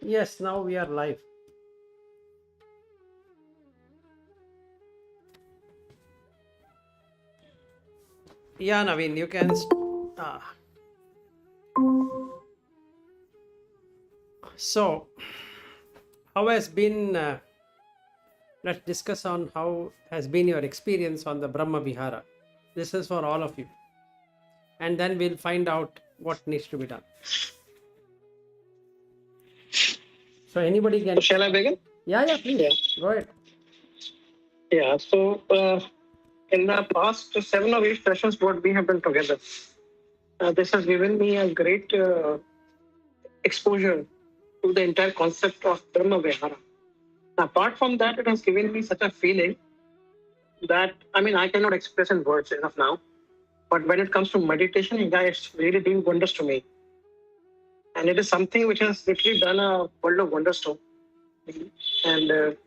Yes, now we are live. Yeah, Naveen, you can. So, how has been? Let's discuss on how has been your experience on the Brahma Vihara. This is for all of you, and then we'll find out what needs to be done. So, anybody can. Shall I begin? Yeah, please. Yeah. Go ahead. Yeah. So, in the past 7 or 8 sessions, what we have done together, this has given me a great exposure to the entire concept of Brahma Vihara. Apart from that, it has given me such a feeling that, I mean, I cannot express in words enough now. But when it comes to meditation, it's really doing wonders to me. And it is something which has literally done a world of wonders to me. And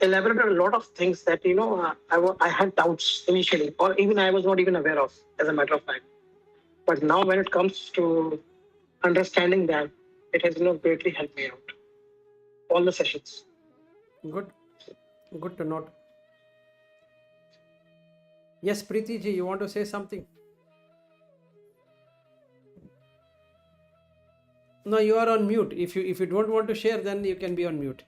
elaborated a lot of things that, I had doubts initially, or even I was not even aware of, as a matter of fact. But now when it comes to understanding that, it has, greatly helped me out. All the sessions. Good. Good to note. Yes, Preeti ji, you want to say something? No, you are on mute. If you don't want to share, then you can be on mute.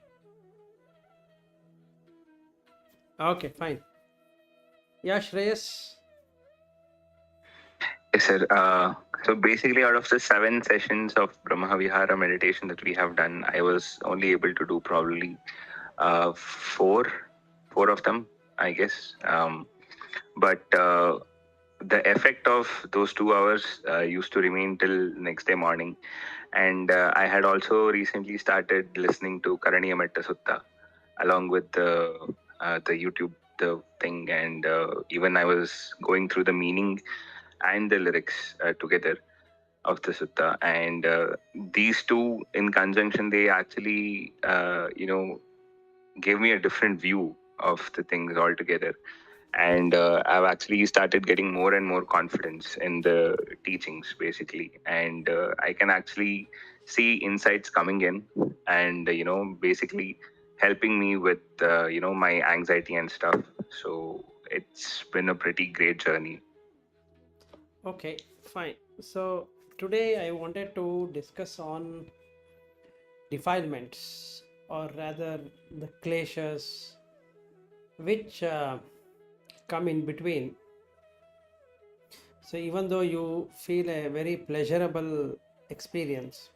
Okay, fine. Yeah, Shreyas. Yes, sir. So basically, out of the 7 sessions of Brahma Vihara meditation that we have done, I was only able to do probably four of them, I guess. But the effect of those 2 hours used to remain till next day morning. And I had also recently started listening to Karaniya Metta Sutta along with the YouTube the thing, and even I was going through the meaning and the lyrics together of the sutta, and these two in conjunction, they actually gave me a different view of the things altogether. And I've actually started getting more and more confidence in the teachings, basically, and I can actually see insights coming in, and basically helping me with my anxiety and stuff. So it's been a pretty great journey. Okay, fine. So today I wanted to discuss on defilements, or rather the kleshas, which come in between. So even though you feel a very pleasurable experience,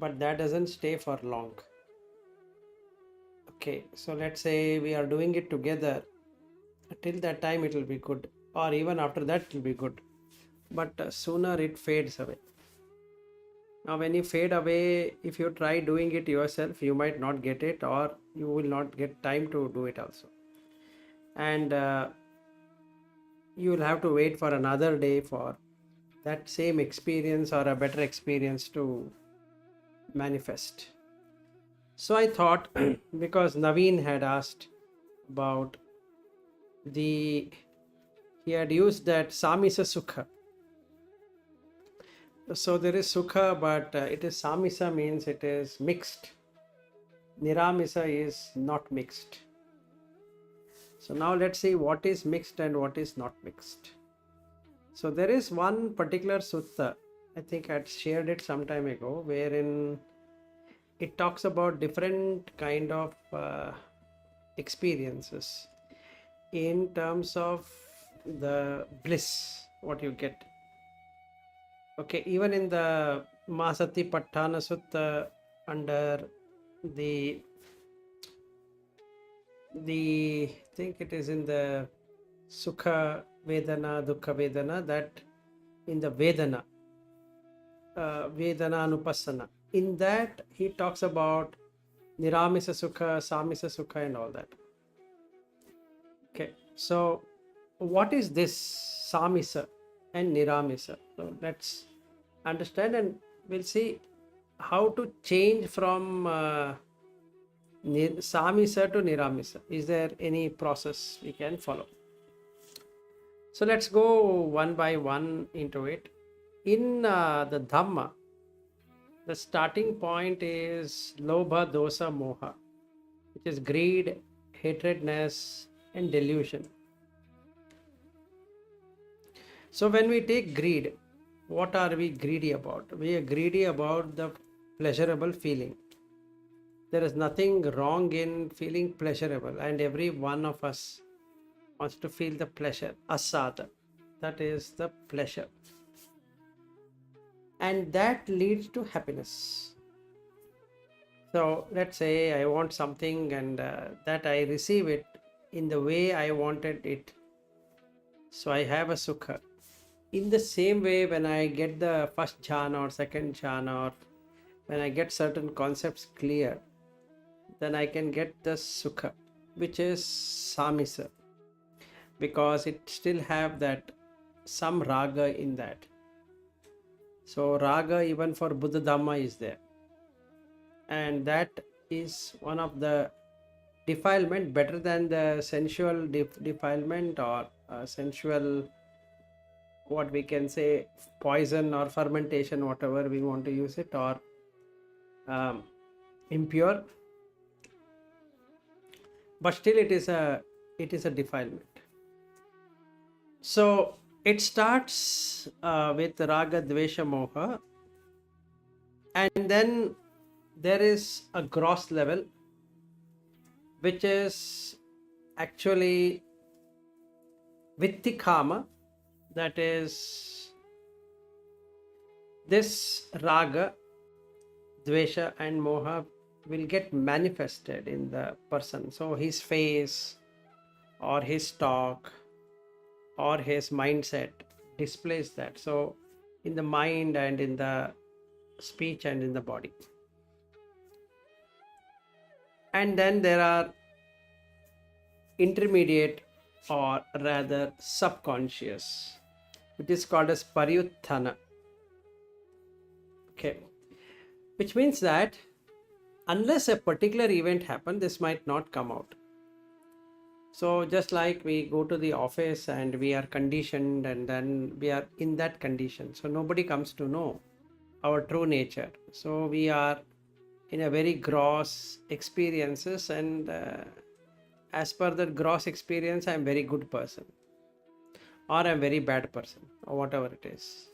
but that doesn't stay for long. Okay, so let's say we are doing it together. Till that time it will be good, or even after that it will be good, but sooner it fades away. Now when you fade away, if you try doing it yourself, you might not get it, or you will not get time to do it also, and you will have to wait for another day for that same experience or a better experience to manifest. So I thought, because Naveen had asked about he had used that samisa sukha. So there is sukha, but it is samisa, means it is mixed. Niramisa is not mixed. So now let's see what is mixed and what is not mixed. So there is one particular sutta, I think I had shared it some time ago, wherein it talks about different kind of experiences in terms of the bliss, what you get. Okay, even in the Masati Patthana Sutta, under the I think it is in the Sukha Vedana, Dukkha Vedana, that in the Vedana, Vedana Anupassana, in that he talks about niramisa sukha, samisa sukha, and all that. Okay, so what is this samisa and niramisa? So let's understand, and we'll see how to change from samisa to niramisa. Is there any process we can follow? So let's go one by one into it. In the Dhamma, the starting point is lobha, dosa, moha, which is greed, hatredness, and delusion. So when we take greed, what are we greedy about? We are greedy about the pleasurable feeling. There is nothing wrong in feeling pleasurable, and every one of us wants to feel the pleasure, asada. That is the pleasure. And that leads to happiness. So let's say I want something and that I receive it in the way I wanted it. So I have a sukha. In the same way, when I get the first jhana or second jhana, or when I get certain concepts clear, then I can get the sukha, which is samisa, because it still have that some raga in that. So raga even for Buddha Dhamma is there, and that is one of the defilement better than the sensual defilement or sensual, what we can say, poison or fermentation, whatever we want to use it, or impure, but still it is a defilement. So it starts with raga, dvesha, moha, and then there is a gross level, which is actually vittikama. That is, this raga, dvesha, and moha will get manifested in the person. So his face or his talk or his mindset displays that. So in the mind and in the speech and in the body. And then there are intermediate, or rather subconscious, which is called as pariyutthana. Okay, which means that unless a particular event happens, this might not come out. So just like we go to the office and we are conditioned, and then we are in that condition, so nobody comes to know our true nature. So we are in a very gross experiences, and as per that gross experience, I'm very good person, or I'm very bad person, or whatever it is.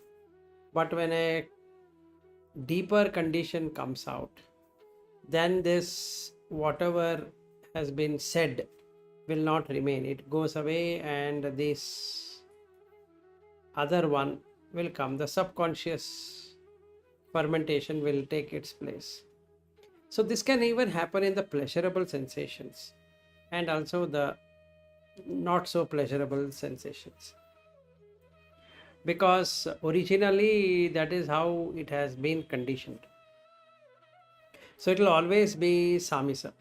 But when a deeper condition comes out, then this whatever has been said will not remain. It goes away, and this other one will come. The subconscious fermentation will take its place. So this can even happen in the pleasurable sensations and also the not so pleasurable sensations, because originally that is how it has been conditioned. So it will always be samisa.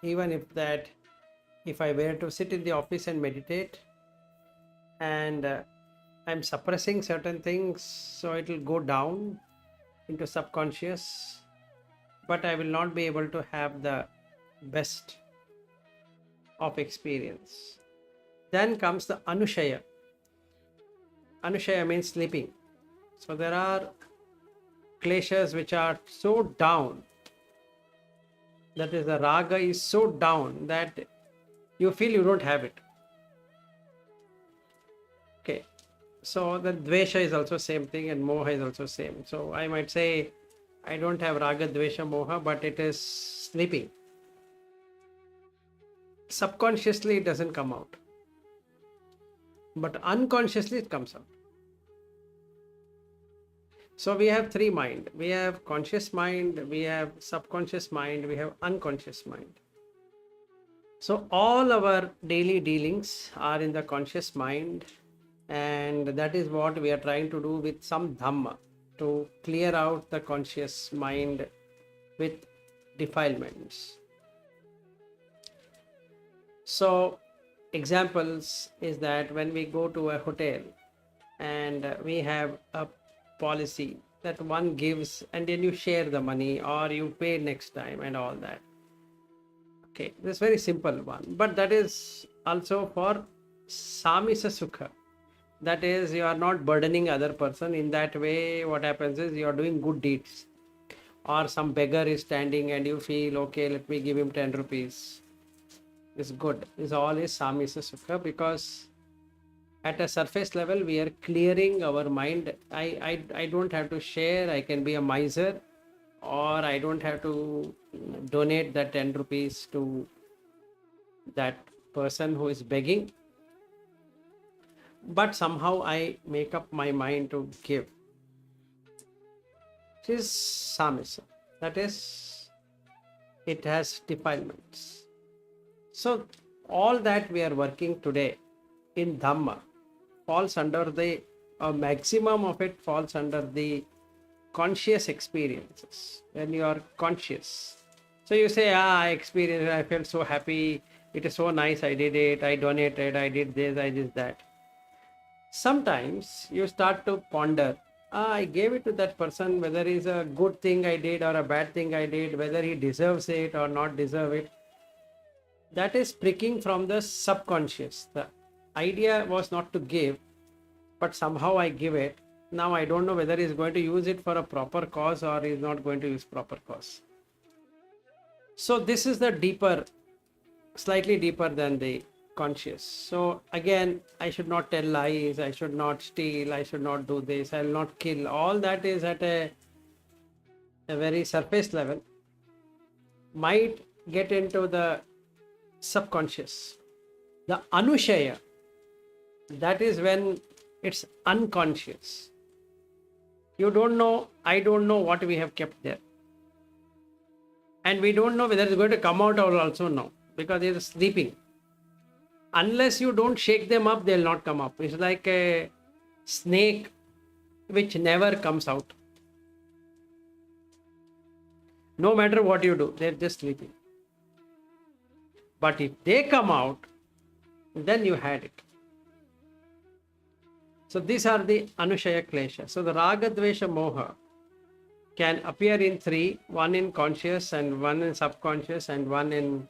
Even if I were to sit in the office and meditate, and I'm suppressing certain things, so it will go down into subconscious, but I will not be able to have the best of experience. Then comes the Anushaya. Anushaya means sleeping. So there are kleshas which are so down, that is, the raga is so down that you feel you don't have it. Okay, so the dvesha is also same thing, and moha is also same. So I might say I don't have raga, dvesha, moha, but it is sleeping. Subconsciously it doesn't come out, but unconsciously it comes out. So we have three mind. We have conscious mind, we have subconscious mind, we have unconscious mind. So all our daily dealings are in the conscious mind, and that is what we are trying to do with some Dhamma, to clear out the conscious mind with defilements. So examples is that when we go to a hotel and we have a policy that one gives and then you share the money or you pay next time and all that. Okay, this is very simple one, but that is also for samisa sukha. That is, you are not burdening other person. In that way, what happens is you are doing good deeds. Or some beggar is standing and you feel, okay, let me give him 10 rupees. It's good. This all is samisa sukha, because at a surface level, we are clearing our mind. I don't have to share. I can be a miser, or I don't have to donate that 10 rupees to that person who is begging. But somehow I make up my mind to give. It is samisa. That is, it has defilements. So all that we are working today in Dhamma falls under the, a maximum of it falls under the conscious experiences. When you are conscious. So you say, I experienced, I felt so happy, it is so nice, I did it, I donated, I did this, I did that. Sometimes you start to ponder, I gave it to that person, whether it's a good thing I did or a bad thing I did, whether he deserves it or not deserve it. That is pricking from the subconscious. The idea was not to give, but somehow I give it. Now I don't know whether he's going to use it for a proper cause or he's not going to use proper cause. So this is the deeper, slightly deeper than the conscious. So again, I should not tell lies, I should not steal, I should not do this, I will not kill. All that is at a very surface level. Might get into the subconscious. The Anushaya, that is when it's unconscious. You don't know, I don't know what we have kept there. And we don't know whether it's going to come out or also no, because it is sleeping. Unless you don't shake them up, they'll not come up. It's like a snake which never comes out. No matter what you do, they're just sleeping. But if they come out, then you had it. So these are the Anushaya Klesha. So the Raga, Dvesha, Moha can appear in three, one in conscious and one in subconscious and one in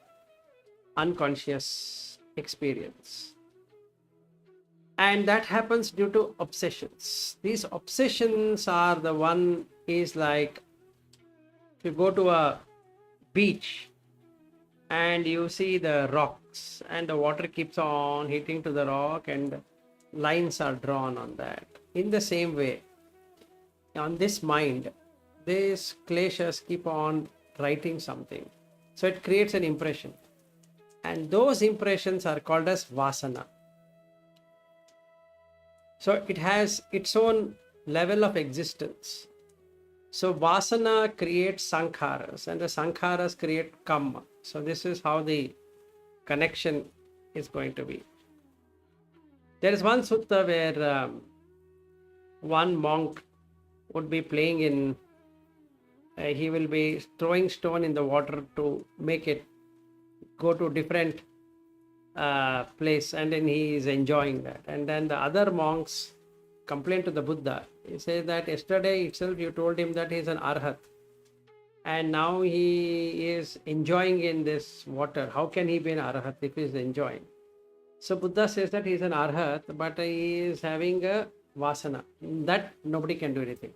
unconscious experience. And that happens due to obsessions. These obsessions are the one is like, if you go to a beach and you see the rocks and the water keeps on hitting to the rock and lines are drawn on that. In the same way, on this mind, these kleshas keep on writing something. So it creates an impression. And those impressions are called as vasana. So it has its own level of existence. So vasana creates sankharas and the sankharas create kamma. So this is how the connection is going to be. There is one sutta where one monk would be playing in, he will be throwing stone in the water to make it go to different place, and then he is enjoying that. And then the other monks complain to the Buddha. He says that yesterday itself you told him that he is an arhat, and now he is enjoying in this water. How can he be an arhat if he is enjoying? So Buddha says that he is an arhat, but he is having a vasana. That nobody can do anything.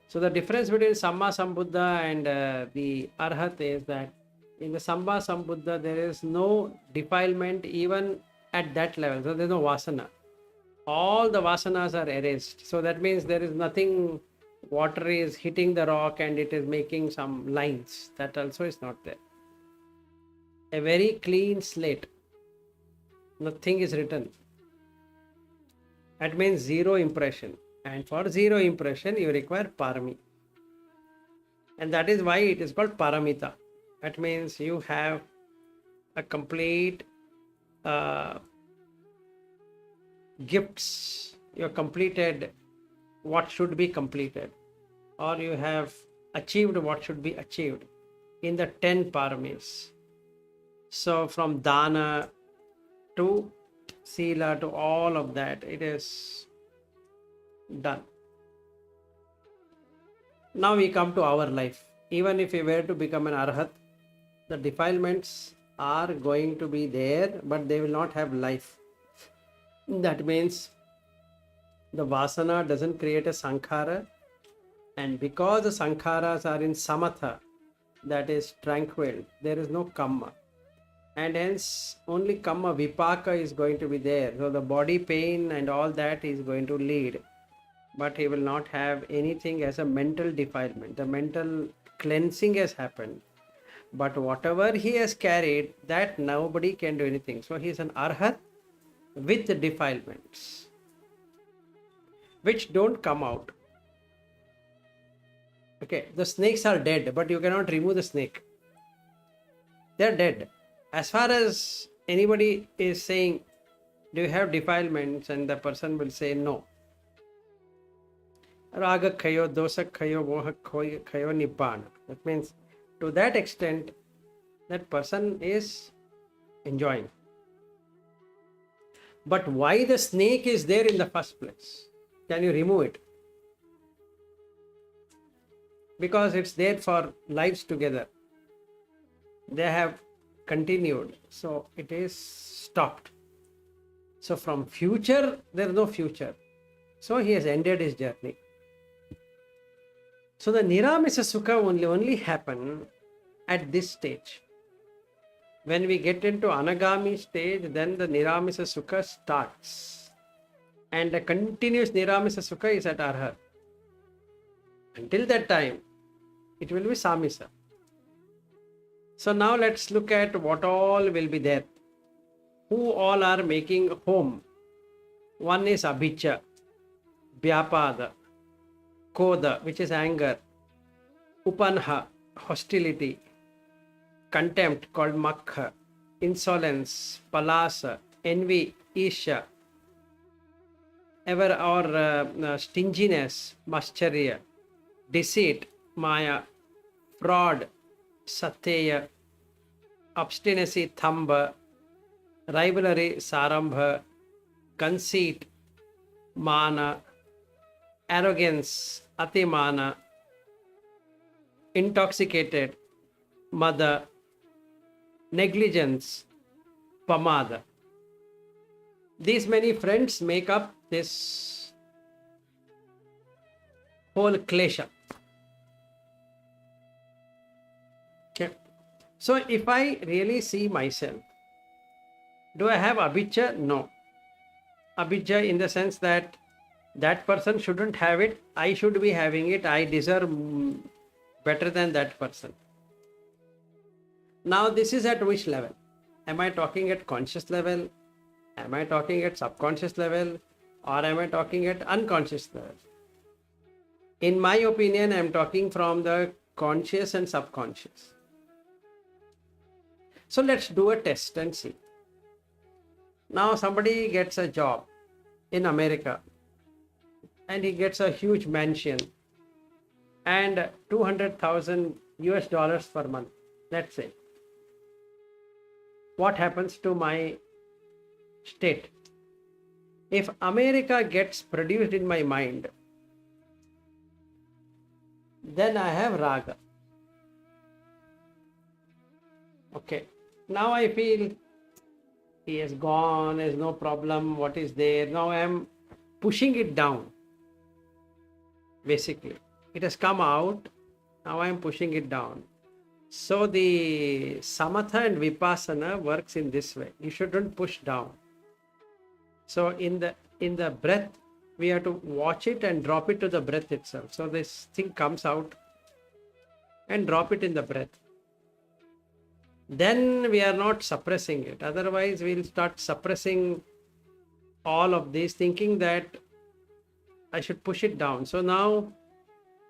So the difference between Samma Sambuddha and the Arhat is that in the Samma Sambuddha there is no defilement even at that level. So there is no vasana. All the vasanas are erased. So that means there is nothing, water is hitting the rock and it is making some lines. That also is not there. A very clean slate. Nothing is written. That means zero impression. And for zero impression, you require parami. And that is why it is called paramita. That means you have a complete gifts. You have completed what should be completed. Or you have achieved what should be achieved in the 10 paramis. So from dana to sila to all of that, it is done. Now we come to our life. Even if we were to become an arhat, the defilements are going to be there, but they will not have life. That means the vasana doesn't create a sankhara, and because the sankharas are in samatha, that is tranquil, there is no kamma, and hence only kamma vipaka is going to be there. So the body pain and all that is going to lead, but he will not have anything as a mental defilement. The mental cleansing has happened, but whatever he has carried, that nobody can do anything. So he is an arhat with defilements which don't come out. Okay, the snakes are dead, but you cannot remove the snake. They are dead. As far as anybody is saying, do you have defilements? And the person will say no. Raga khayo, dosa khayo, moha khayo, nibbana. That means to that extent, that person is enjoying. But why the snake is there in the first place? Can you remove it? Because it's there for lives together. They have continued, so it is stopped. So from future, there is no future. So he has ended his journey. So the niramisa sukha only happen at this stage. When we get into anagami stage, then the niramisa sukha starts. And the continuous niramisa sukha is at arhat. Until that time, it will be samisa. So now let's look at what all will be there. Who all are making home? One is abhijja, vyapada, koda, which is anger, upanha, hostility, contempt called makha, insolence, palasa, envy, isha, ever or stinginess, mascharya, deceit, maya, fraud, sateya, obstinacy, thamba, rivalry, sarambha, conceit, mana, arrogance, atimana, intoxicated, mada, negligence, pamada. These many friends make up this whole klesha. Okay. So if I really see myself, do I have abhijja? No. Abhijja in the sense that that person shouldn't have it, I should be having it, I deserve better than that person. Now this is at which level? Am I talking at conscious level? Am I talking at subconscious level? Or am I talking at unconscious level? In my opinion, I am talking from the conscious and subconscious. So let's do a test and see. Now somebody gets a job in America and he gets a huge mansion and 200,000 US dollars per month, let's say. What happens to my state? If America gets produced in my mind, then I have raga. Okay, now I feel he has gone, there's no problem, what is there? Now I am pushing it down. Basically, it has come out, now I am pushing it down. So the samatha and vipassana works in this way. You shouldn't push down. So in the breath, we have to watch it and drop it to the breath itself. So this thing comes out and drop it in the breath. Then we are not suppressing it. Otherwise, we'll start suppressing all of this, thinking that I should push it down. So now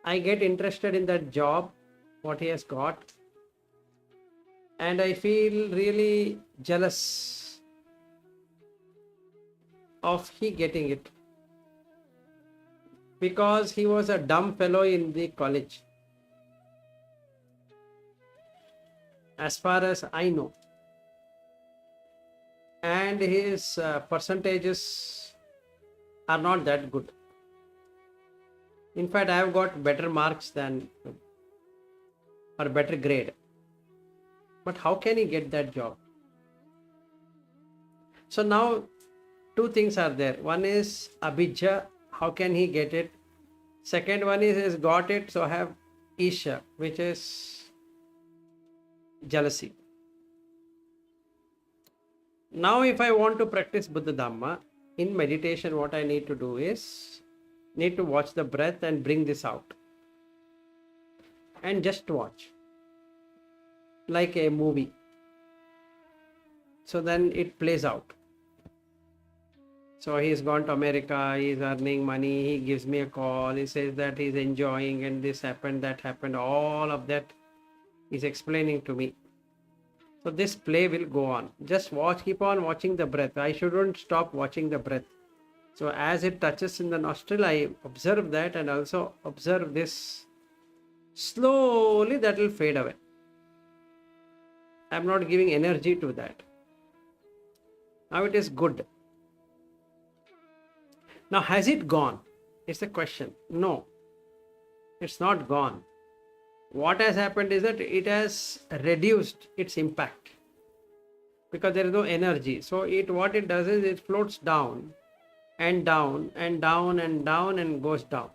I get interested in that job, what he has got, and I feel really jealous of he getting it, because he was a dumb fellow in the college, as far as I know, and his percentages are not that good. In fact, I have got better marks than or better grade. But how can he get that job? So now two things are there. One is abhijja, how can he get it? Second one is he's got it, so I have isha, which is jealousy. Now if I want to practice Buddha Dhamma, in meditation what I need to do is, need to watch the breath and bring this out. And just watch. Like a movie. So then it plays out. So he's gone to America, he's earning money, he gives me a call, he says that he's enjoying and this happened, that happened, all of that he's explaining to me. So this play will go on. Just watch, keep on watching the breath. I shouldn't stop watching the breath. So as it touches in the nostril, I observe that and also observe this. Slowly that will fade away. I'm not giving energy to that. Now it is good. Now has it gone? It's a question. No, it's not gone. What has happened is that it has reduced its impact because there is no energy. So what it does is it floats down and down and down and down and goes down.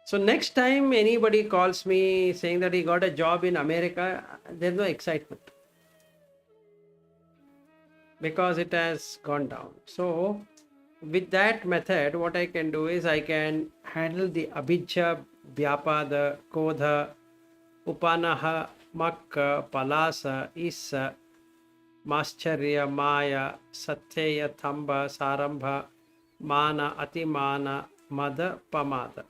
So next time anybody calls me saying that he got a job in America, there's no excitement because it has gone down. So with that method, what I can do is I can handle the abhijja, vyapada, kodha, upanaha, makka, palasa, isa, mascharya, maya, satyaya, thamba, sarambha, mana, atimana, mada, pamada.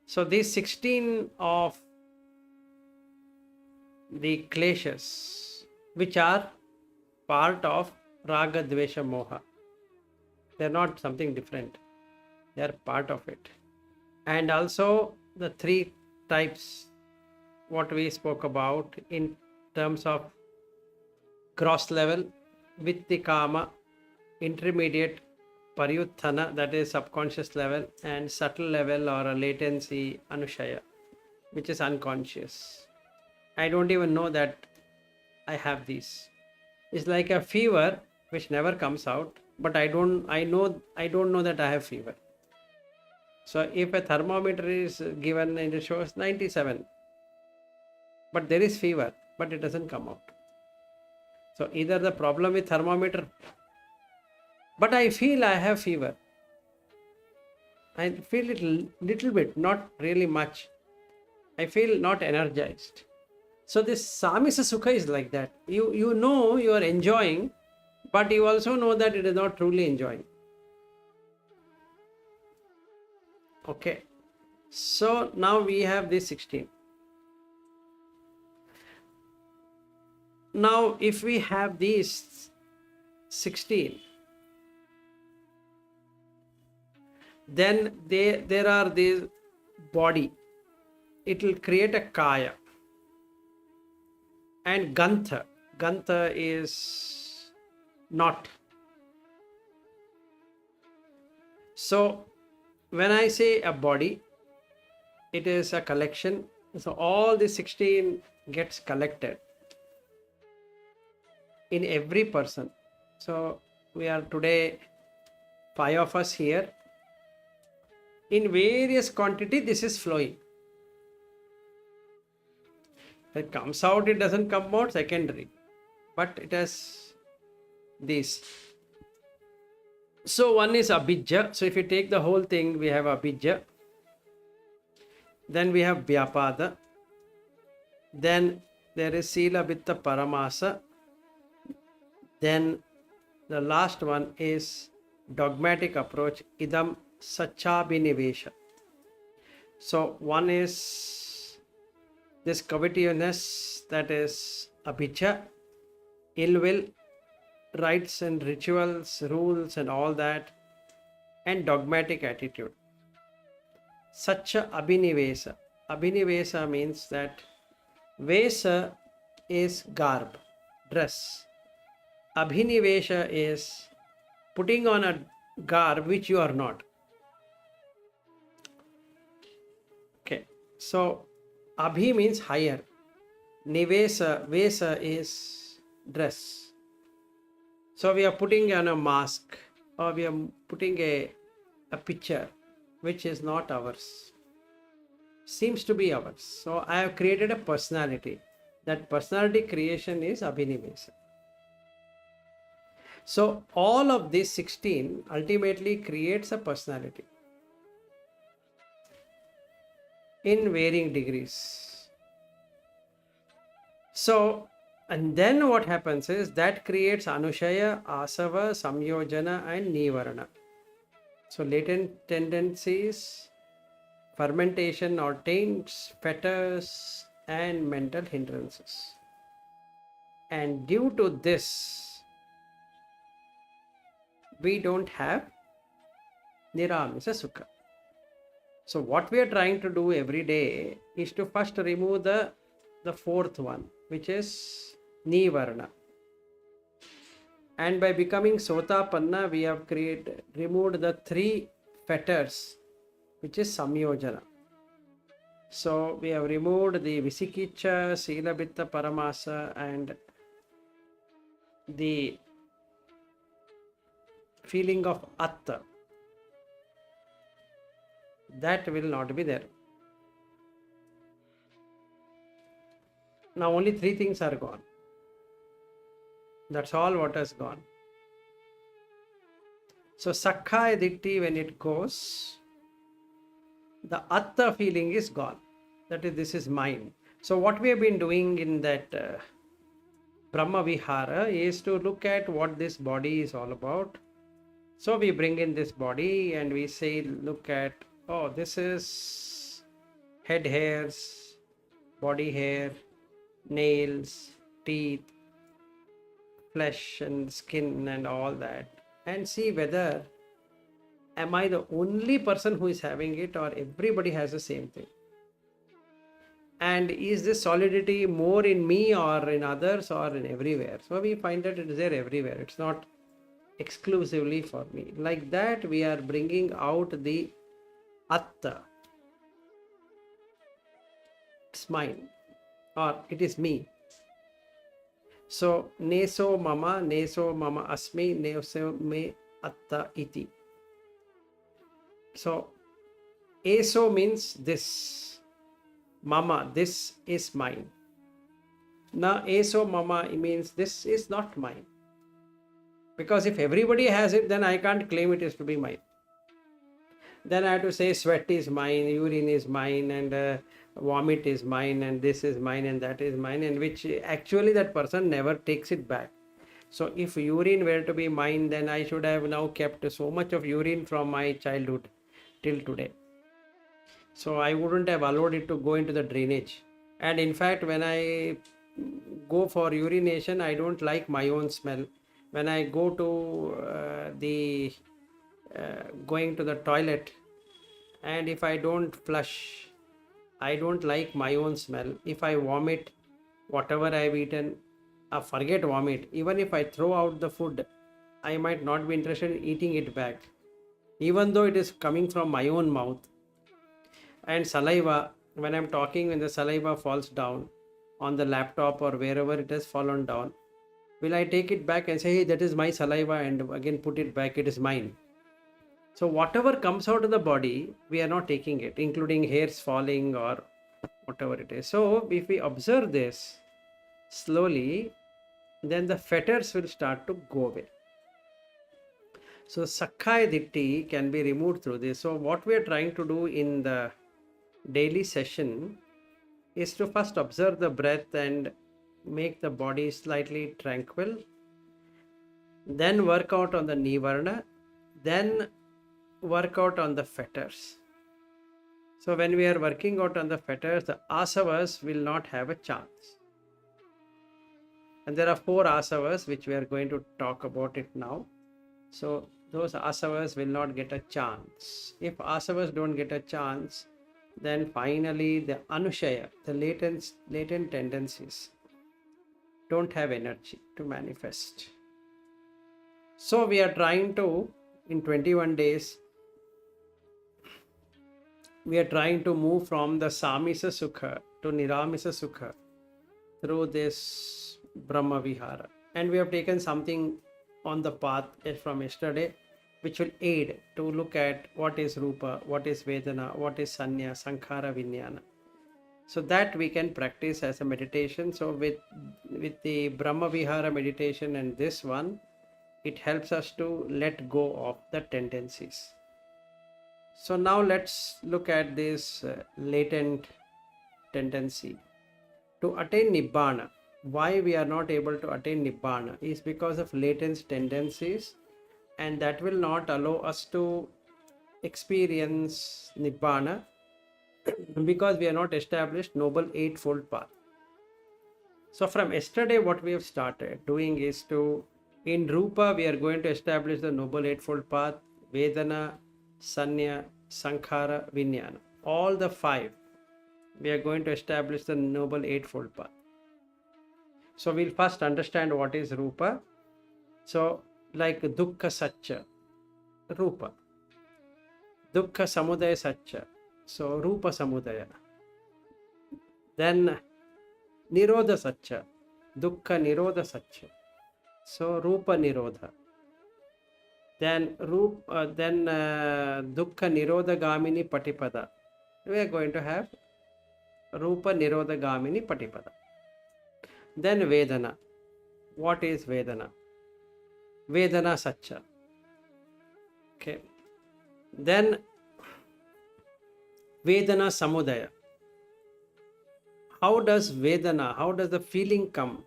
So these 16 of the kleshas, which are part of raga, dvesha, moha. They're not something different. They're part of it. And also the three types, what we spoke about in terms of gross level, vitti kama, intermediate paryutthana, that is subconscious level, and subtle level or a latency, Anushaya, which is unconscious. I don't even know that I have these. It's like a fever which never comes out, but I don't know that I have fever. So if a thermometer is given and it shows 97, but there is fever, but it doesn't come out. So either the problem with thermometer, but I feel I have fever. I feel it little bit, not really much. I feel not energized. So this samisa sukha is like that. You know you are enjoying, but you also know that it is not truly enjoying. Okay. So now we have this 16. Now if we have these 16, then there are these body. It will create a kaya. And gantha. Gantha is not. So when I say a body, it is a collection. So all the 16 gets collected in every person. So we are today 5 of us here. In various quantity, this is flowing. It comes out, it doesn't come out, secondary. But it has this. So one is abhijja. So if you take the whole thing, we have abhijja. Then we have vyapada. Then there is sila vitta paramasa. Then the last one is dogmatic approach, idam sachabhinivesha. So one is this covetousness, that is abhijja, ill will, rites and rituals, rules and all that, and dogmatic attitude. Sacha abhinivesa. Abhinivesa means that vesa is garb, dress. Abhinivesha is putting on a garb which you are not. Okay, so abhi means higher. Nivesa, vesa is dress. So we are putting on a mask, or we are putting a picture which is not ours, seems to be ours. So I have created a personality. That personality creation is abhinivesa. So all of these 16 ultimately creates a personality in varying degrees. So, and then what happens is that creates Anushaya, Asava, Samyojana and Nivarana. So latent tendencies, fermentation or taints, fetters and mental hindrances. And due to this, we don't have niramisa sukha. So what we are trying to do every day is to first remove the fourth one, which is nivarana. And by becoming sotapanna, we have removed the 3 fetters, which is samyojana. So we have removed the visikicha, silabitta paramasa and the feeling of atta. That will not be there. Now only 3 things are gone. That's all what has gone. So sakkaya ditti, when it goes, the atta feeling is gone. That is, this is mine. So what we have been doing in that Brahma Vihara is to look at what this body is all about. So we bring in this body and we say, look at, oh, this is head hairs, body hair, nails, teeth, flesh and skin and all that, and see whether am I the only person who is having it or everybody has the same thing. And is this solidity more in me or in others or in everywhere? So we find that it is there everywhere. It's not exclusively for me. Like that, we are bringing out the atta. It's mine or it is me. So neso mama asmi, neso me atta iti. So eso means this. Mama, this is mine. Na eso mama means this is not mine. Because if everybody has it, then I can't claim it is to be mine. Then I have to say sweat is mine, urine is mine, and vomit is mine, and this is mine, and that is mine, and which actually that person never takes it back. So if urine were to be mine, then I should have now kept so much of urine from my childhood till today. So I wouldn't have allowed it to go into the drainage. And in fact, when I go for urination, I don't like my own smell. When I go to going to the toilet, and if I don't flush, I don't like my own smell. If I vomit whatever I've eaten, forget vomit. Even if I throw out the food, I might not be interested in eating it back, even though it is coming from my own mouth. And saliva, when I'm talking, when the saliva falls down on the laptop or wherever it has fallen down, will I take it back and say, hey, that is my saliva, and again put it back, it is mine? So whatever comes out of the body, we are not taking it, including hairs falling or whatever it is. So if we observe this slowly, then the fetters will start to go away. So sakkaya ditti can be removed through this. So what we are trying to do in the daily session is to first observe the breath and make the body slightly tranquil, then work out on the nivarana, then work out on the fetters. So when we are working out on the fetters, the asavas will not have a chance. And there are 4 asavas which we are going to talk about it now. So those asavas will not get a chance. If asavas don't get a chance, then finally the anushaya, the latent tendencies, don't have energy to manifest. So we are trying to in 21 days, we are trying to move from the samisa sukha to niramisa sukha through this Brahma Vihara. And we have taken something on the path from yesterday, which will aid to look at what is Rupa, what is Vedana, what is Sanya, Sankhara, Vijnana. So that we can practice as a meditation. So with the Brahma Vihara meditation and this one, it helps us to let go of the tendencies. So now let's look at this latent tendency. To attain Nibbana, why we are not able to attain Nibbana is because of latent tendencies, and that will not allow us to experience Nibbana because we have not established Noble Eightfold Path. So from yesterday, what we have started doing is to, in Rupa, we are going to establish the Noble Eightfold Path, Vedana, Sanya, Sankhara, Vijnana. All the 5, we are going to establish the Noble Eightfold Path. So we'll first understand what is Rupa. So like Dukkha Satcha, Rupa. Dukkha Samudaya Satcha, so Rupa Samudaya. Then Nirodha Satcha, Dukkha Nirodha Satcha, so Rupa Nirodha. Then Dukkha Nirodha Gamini Patipada. We are going to have Rupa Nirodha Gamini Patipada. Then Vedana. What is Vedana? Vedana Satcha. Okay. Then Vedana Samudaya. How does Vedana, how does the feeling come?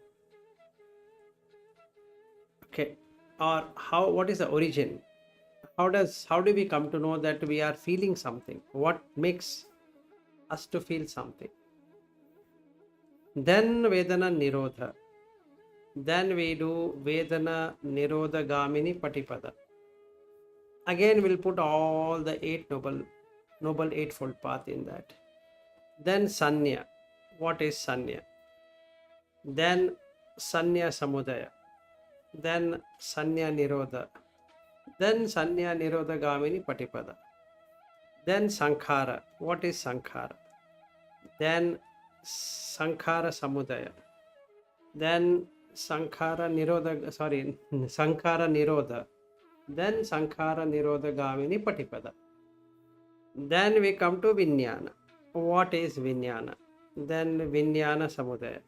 Okay. Or what is the origin? How do we come to know that we are feeling something? What makes us to feel something? Then Vedana Nirodha. Then we do Vedana Nirodha Gamini Patipada. Again, we'll put all the 8 noble eightfold path in that. Then Sanya. What is Sanya? Then Sanya Samudaya. Then Sanya Nirodha. Then Sanya Nirodha Gamini Patipada. Then Sankhara. What is Sankhara? Then Sankhara Samudaya. Then Sankhara Nirodha. Then Sankhara Nirodha Gamini Patipada. Then we come to Vijnana. What is Vijnana? Then Vijnana Samudaya,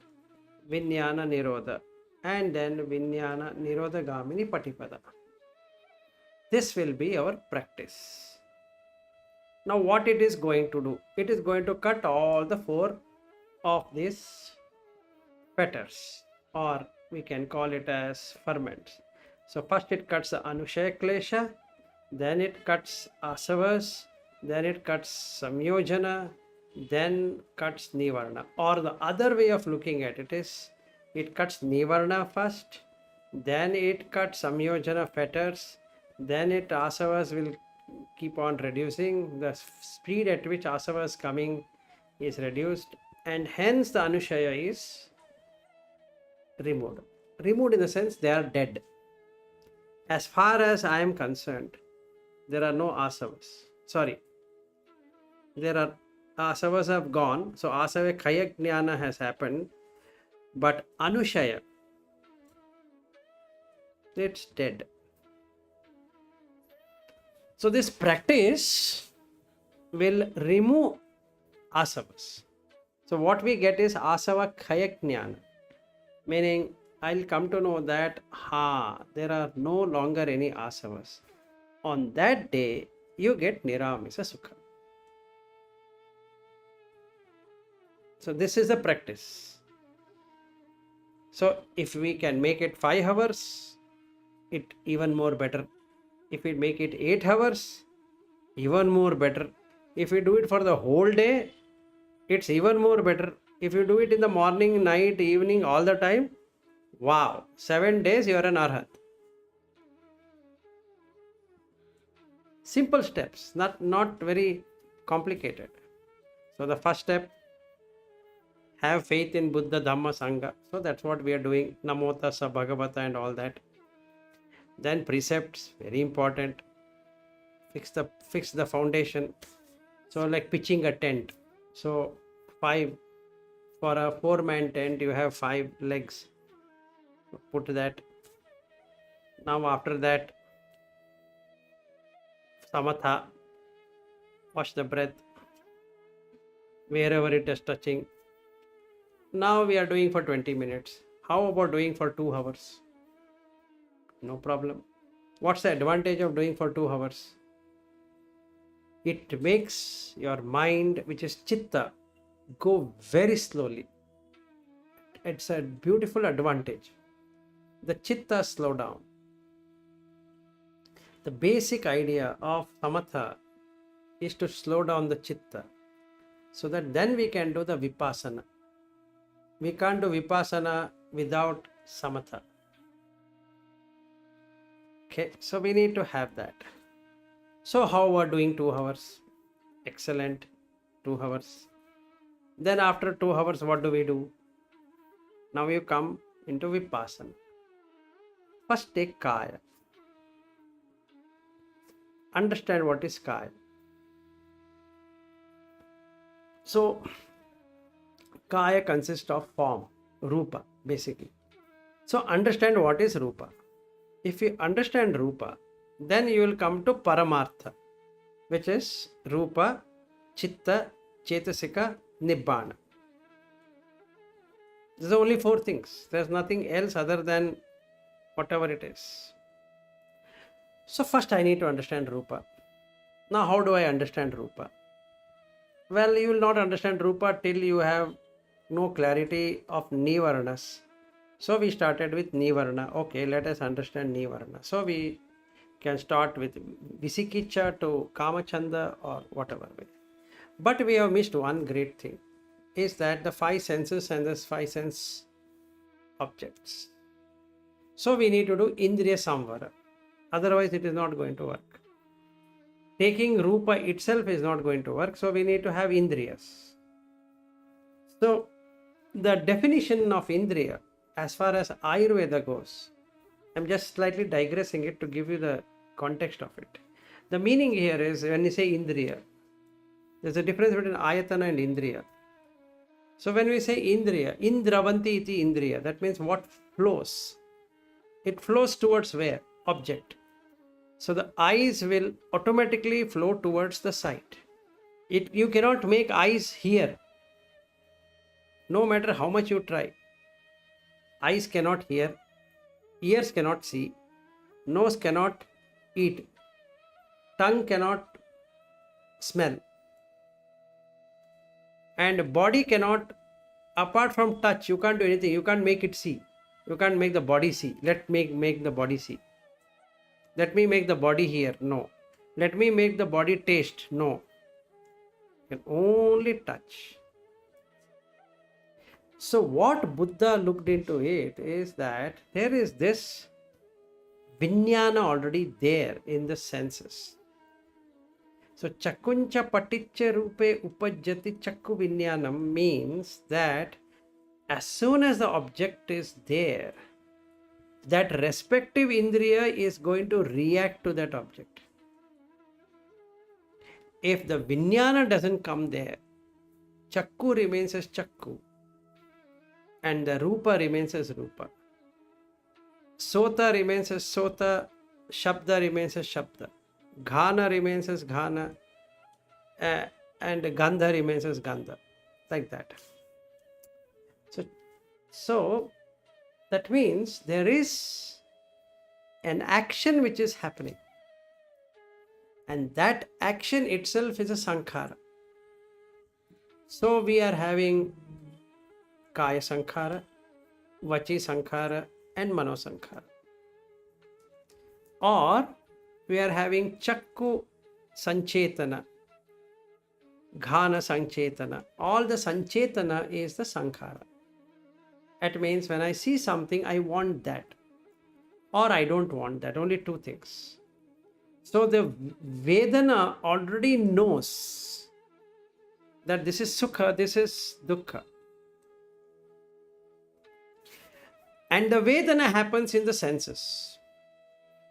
Vijnana Nirodha, and then Vijnana Nirodha Gamini Patipada. This will be our practice. Now what it is going to do? It is going to cut all the 4 of these fetters, or we can call it as ferments. So first it cuts the Anushaya Klesha, then it cuts Asavas, then it cuts Samyojana, then cuts Nivarna. Or the other way of looking at it is, it cuts Nivarna first, then it cuts Samyojana fetters, then Asavas will keep on reducing. The speed at which Asava is coming is reduced, and hence the Anushaya is removed. Removed in the sense they are dead. As far as I am concerned, there are no Asavas. There are Asavas have gone, so Asava Kaya Jnana has happened, but Anushaya, it's dead. So this practice will remove Asavas. So what we get is Asava Kaya Jnana, meaning I'll come to know that there are no longer any Asavas. On that day, you get niramisa sukha. So this is the practice. So if we can make it 5 hours, it even more better. If we make it 8 hours, even more better. If we do it for the whole day, it's even more better. If you do it in the morning, night, evening, all the time, wow, 7 days you are an arhat. Simple steps, not very complicated. So the first step, have faith in Buddha, Dhamma, Sangha. So that's what we are doing. Namo Tassa Bhagavata and all that. Then precepts, very important. fix the foundation. So like pitching a tent. So 5 for a 4-man tent, you have 5 legs. Put that. Now after that, samatha, wash the breath wherever it is touching. Now we are doing for 20 minutes. How about doing for 2 hours? No problem. What's the advantage of doing for 2 hours? It makes your mind, which is chitta, go very slowly. It's a beautiful advantage. The chitta slow down. The basic idea of samatha is to slow down the chitta, so that then we can do the vipassana. We can't do vipassana without samatha. Okay, so we need to have that. So how are doing 2 hours? Excellent, 2 hours. Then after 2 hours, what do we do? Now you come into vipassana. First take kaya. Understand what is kaya. So kaya consists of form, rupa, basically. So understand what is rupa. If you understand rupa, then you will come to paramartha, which is rupa, chitta, chetasika, nibbana. These are only 4 things. There's nothing else other than whatever it is. So first I need to understand rupa. Now how do I understand rupa? Well, you will not understand rupa till you have no clarity of nivaranas. So we started with nivarana. Okay, let us understand nivarana. So we can start with visikicha to kamachanda or whatever way. But we have missed one great thing, is that the 5 senses and the 5 sense objects. So we need to do indriya samvara. Otherwise it is not going to work. Taking rupa itself is not going to work. So we need to have indriyas. So the definition of indriya, as far as Ayurveda goes, I'm just slightly digressing it to give you the context of it. The meaning here is, when you say indriya, there's a difference between ayatana and indriya. So when we say indriya, indravanti iti indriya, that means what flows. It flows towards where? Object. So the eyes will automatically flow towards the sight. You cannot make eyes here, no matter how much you try. Eyes cannot hear, ears cannot see, nose cannot eat, tongue cannot smell, and body cannot, apart from touch, you can't do anything. You can't make it see. You can't make the body see. Let me make the body see. Let me make the body hear. No. Let me make the body taste. No. You can only touch. So what Buddha looked into it is that there is this vinyana already there in the senses. So chakuncha paticca rupe upajjati chakku vinyanam means that as soon as the object is there, that respective indriya is going to react to that object. If the vinyana doesn't come there, chakku remains as chakku and the rupa remains as rupa. Sota remains as sota, shabda remains as shabda, ghana remains as ghana, and gandha remains as gandha, like that. So that means there is an action which is happening, and that action itself is a sankhara. So we are having kaya sankhara, vachi sankhara, and mano sankhara. Or we are having chakku sanchetana, ghana sanchetana. All the sanchetana is the sankhara. It means when I see something, I want that, or I don't want that. Only 2 things. So the Vedana already knows that this is sukha, this is dukkha. And the Vedana happens in the senses.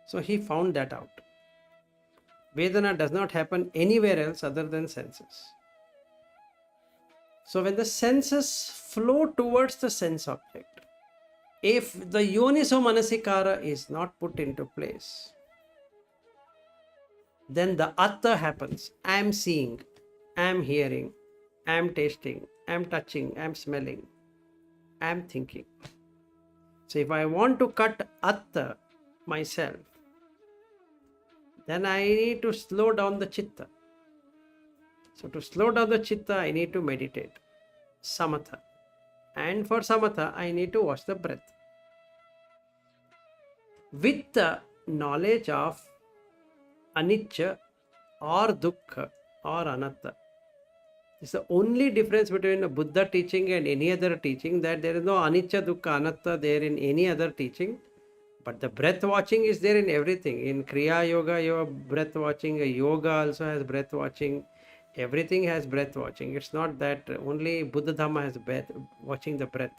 So he found that out. Vedana does not happen anywhere else other than senses. So when the senses flow towards the sense object, if the yoniso manasikara is not put into place, then the atta happens. I am seeing, I am hearing, I am tasting, I am touching, I am smelling, I am thinking. So if I want to cut atta myself, then I need to slow down the chitta. So to slow down the chitta, I need to meditate, samatha. And for samatha, I need to watch the breath. With the knowledge of anicca or dukkha or anatta. It's the only difference between a Buddha teaching and any other teaching, that there is no anicca, dukkha, anatta there in any other teaching. But the breath watching is there in everything. In Kriya Yoga, you have breath watching. Yoga also has breath watching. Everything has breath watching. It's not that only Buddha Dhamma has breath watching the breath.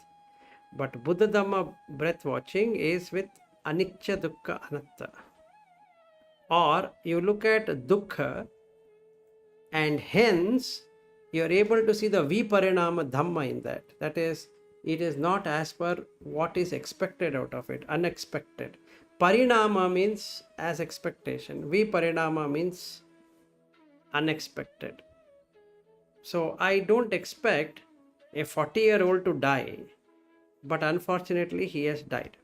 But Buddha Dhamma breath watching is with anicca, dukkha, anatta. Or you look at dukkha, and hence you are able to see the viparinama dhamma in that. That is, it is not as per what is expected out of it, unexpected. Parinama means as expectation. Viparinama means unexpected. So I don't expect a 40-year-old to die, but unfortunately he has died.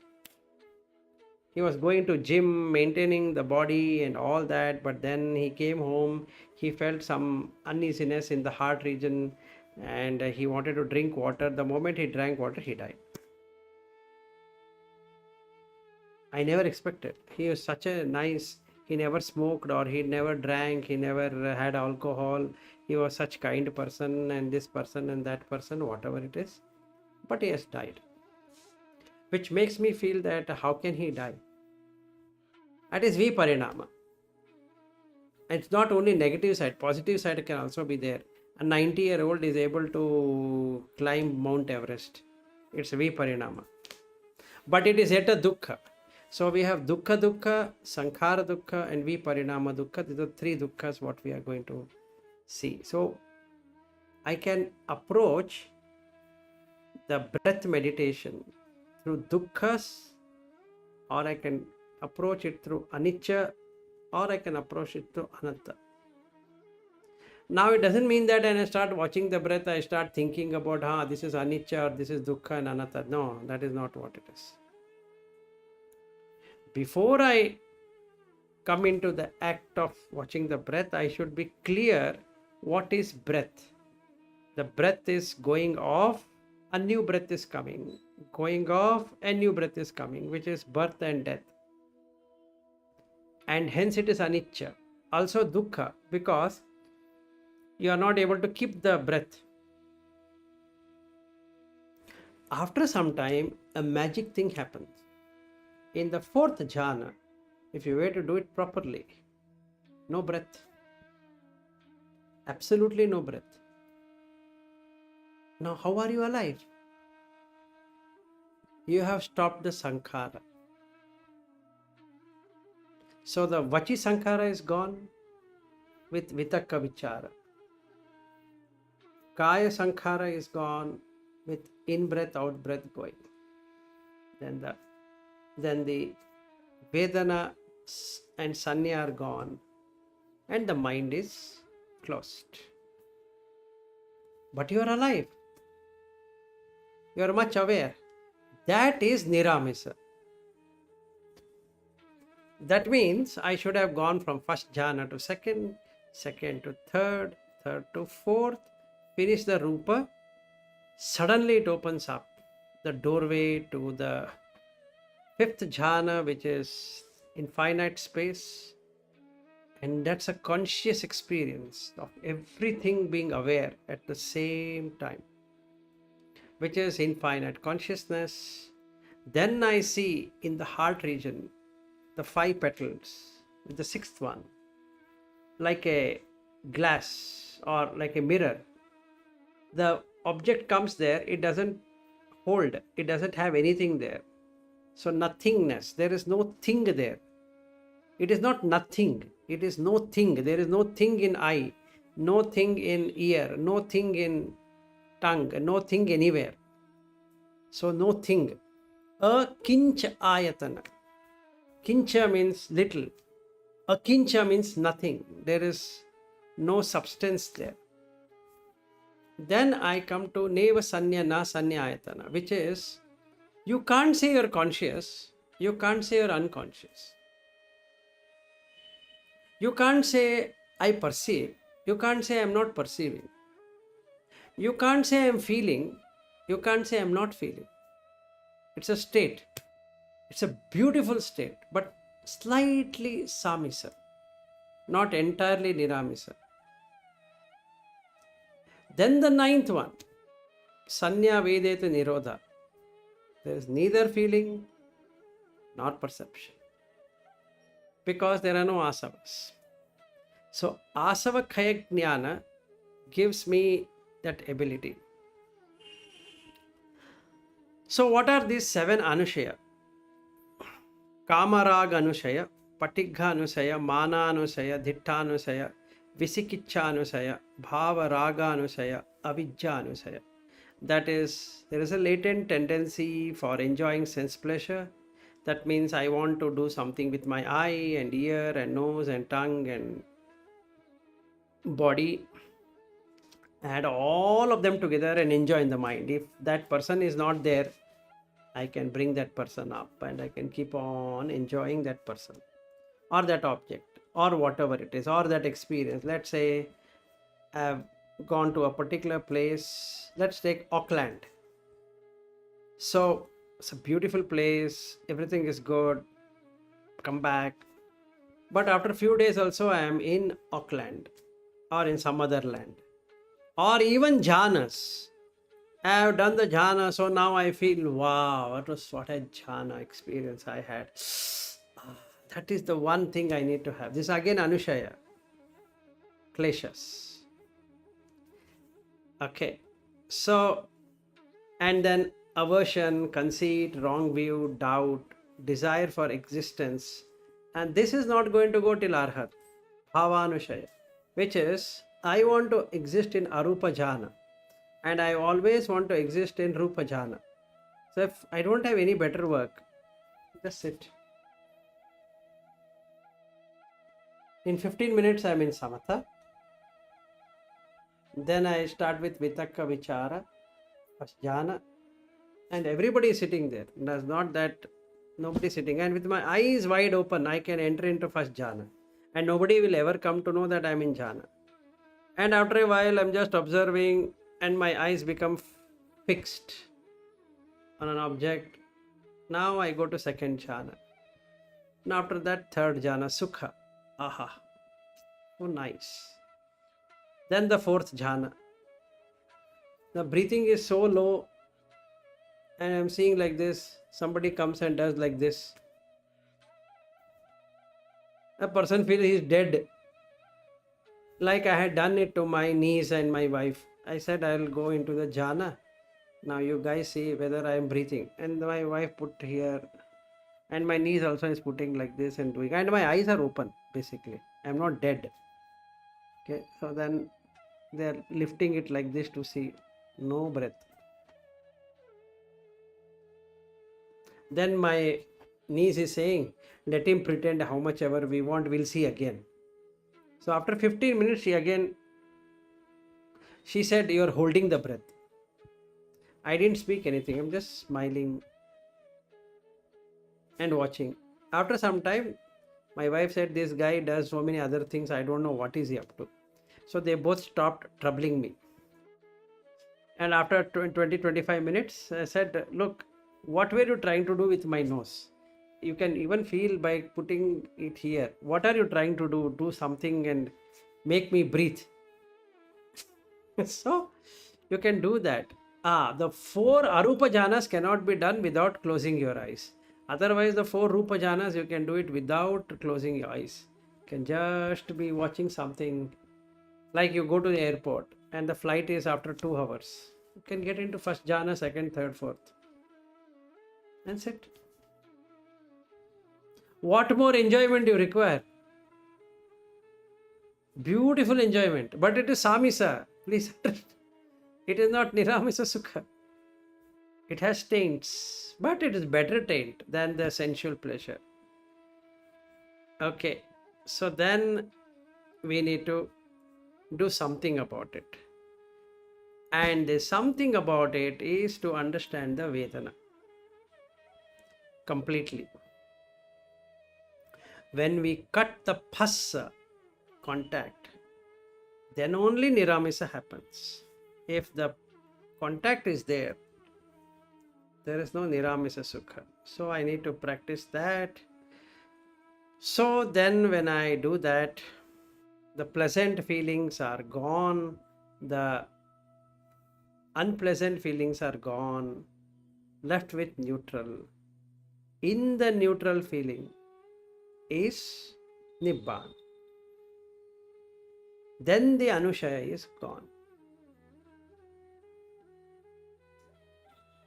He was going to gym, maintaining the body and all that, but then he came home, he felt some uneasiness in the heart region, and he wanted to drink water. The moment he drank water, he died. I never expected. He was such a nice, he never smoked or he never drank, he never had alcohol. He was such kind person, and this person and that person, whatever it is. But he has died. Which makes me feel that how can he die? That is viparinama. It's not only negative side, positive side can also be there. A 90-year-old is able to climb Mount Everest. It's viparinama. But it is yet a dukkha. So we have dukkha dukkha, sankhara dukkha, and viparinama dukkha. These are three dukkhas what we are going to see. So I can approach the breath meditation through dukkhas, or I can approach it through anicca, or I can approach it through anatta. Now it doesn't mean that when I start watching the breath, I start thinking about, this is anicca or this is dukkha and anatta. No, that is not what it is. Before I come into the act of watching the breath, I should be clear what is breath. The breath is going off, a new breath is coming. Going off, a new breath is coming, which is birth and death. And hence it is anicca. Also dukkha, because you are not able to keep the breath. After some time, a magic thing happens. In the fourth jhana, if you were to do it properly, no breath. Absolutely no breath. Now, how are you alive? You have stopped the sankhara. So the vachi sankhara is gone with vitakka vichara. Kaya sankhara is gone with in-breath, out-breath going. Then the Vedana and Sanya are gone, and the mind is closed. But you are alive. You are much aware. That is niramisa. That means I should have gone from first jhana to second, second to third, third to fourth, finish the rupa. Suddenly it opens up the doorway to the fifth jhana, which is infinite space. And that's a conscious experience of everything being aware at the same time, which is infinite consciousness. Then I see in the heart region the 5 petals, with the 6th one, like a glass or like a mirror. The object comes there, it doesn't hold, it doesn't have anything there. So nothingness, there is no thing there. It is not nothing. It is no thing. There is no thing in eye, no thing in ear, no thing in tongue, no thing anywhere. So no thing. A kincha ayatana. Kincha means little. A kincha means nothing. There is no substance there. Then I come to neva sanya na sanya ayatana, which is you can't say you're conscious, you can't say you're unconscious. You can't say I perceive, you can't say I'm not perceiving. You can't say I'm feeling, you can't say I'm not feeling. It's a state. It's a beautiful state, but slightly samisa, not entirely niramisa. Then the ninth one, sanya vedeta nirodha. There is neither feeling nor perception, because there are no asavas. So asava khaya jnana gives me that ability. So what are these 7 anushaya? Kamarag anushaya, patigha anusaya, mana anusaya, dhitta anusaya, visikiccha anusaya, bhava raga anusaya, avijja anusaya. That is, there is a latent tendency for enjoying sense pleasure. That means I want to do something with my eye and ear and nose and tongue and body. Add all of them together and enjoy in the mind. If that person is not there, I can bring that person up and I can keep on enjoying that person or that object or whatever it is or that experience. Let's say I've gone to a particular place. Let's take Auckland. So it's a beautiful place. Everything is good. Come back. But after a few days also I am in Auckland or in some other land. Or even jhanas. I have done the jhana, so now I feel, wow, what a jhana experience I had. That is the one thing I need to have. This again Anushaya. Kleshas. Okay. So, and then aversion, conceit, wrong view, doubt, desire for existence. And this is not going to go till Arhat. Bhavanushaya. Which is, I want to exist in Arupa jhana. And I always want to exist in Rupa jhana. So if I don't have any better work, just sit. In 15 minutes I am in Samatha. Then I start with Vitakka Vichara, first jhana. And everybody is sitting there. There's not that nobody sitting. And with my eyes wide open, I can enter into first jhana. And nobody will ever come to know that I am in jhana. And after a while, I'm just observing and my eyes become fixed on an object. Now I go to second jhana. And after that, third jhana, sukha. Aha. So nice. Then the fourth jhana. The breathing is so low and I'm seeing like this. Somebody comes and does like this. A person feels he's dead. Like I had done it to my niece and my wife. I said, I'll go into the jhana. Now you guys see whether I am breathing. And my wife put here. And my niece also is putting like this and doing. And my eyes are open, basically. I'm not dead. Okay. So then they're lifting it like this to see. No breath. Then my niece is saying, let him pretend how much ever we want. We'll see again. So after 15 minutes, she said, you're holding the breath. I didn't speak anything. I'm just smiling and watching. After some time, my wife said, this guy does so many other things. I don't know what is he up to. So they both stopped troubling me. And after 20-25 minutes, I said, look, what were you trying to do with my nose? You can even feel by putting it here. What are you trying to do? Do something and make me breathe. So you can do that. The 4 Arupa jhanas cannot be done without closing your eyes. Otherwise, the 4 Rupa jhanas, you can do it without closing your eyes. You can just be watching something. Like you go to the airport and the flight is after 2 hours. You can get into first jhana, second, third, fourth. And sit. What more enjoyment do you require? Beautiful enjoyment, but it is samisa. Please, it is not niramisa sukha. It has taints, but it is better taint than the sensual pleasure. Okay, so then we need to do something about it. And the something about it is to understand the Vedana completely. When we cut the phassa contact, then only niramisa happens. If the contact is there, there is no niramisa sukha. So I need to practice that. So then when I do that, the pleasant feelings are gone, the unpleasant feelings are gone, left with neutral. In the neutral feeling is Nibbana. Then the Anushaya is gone.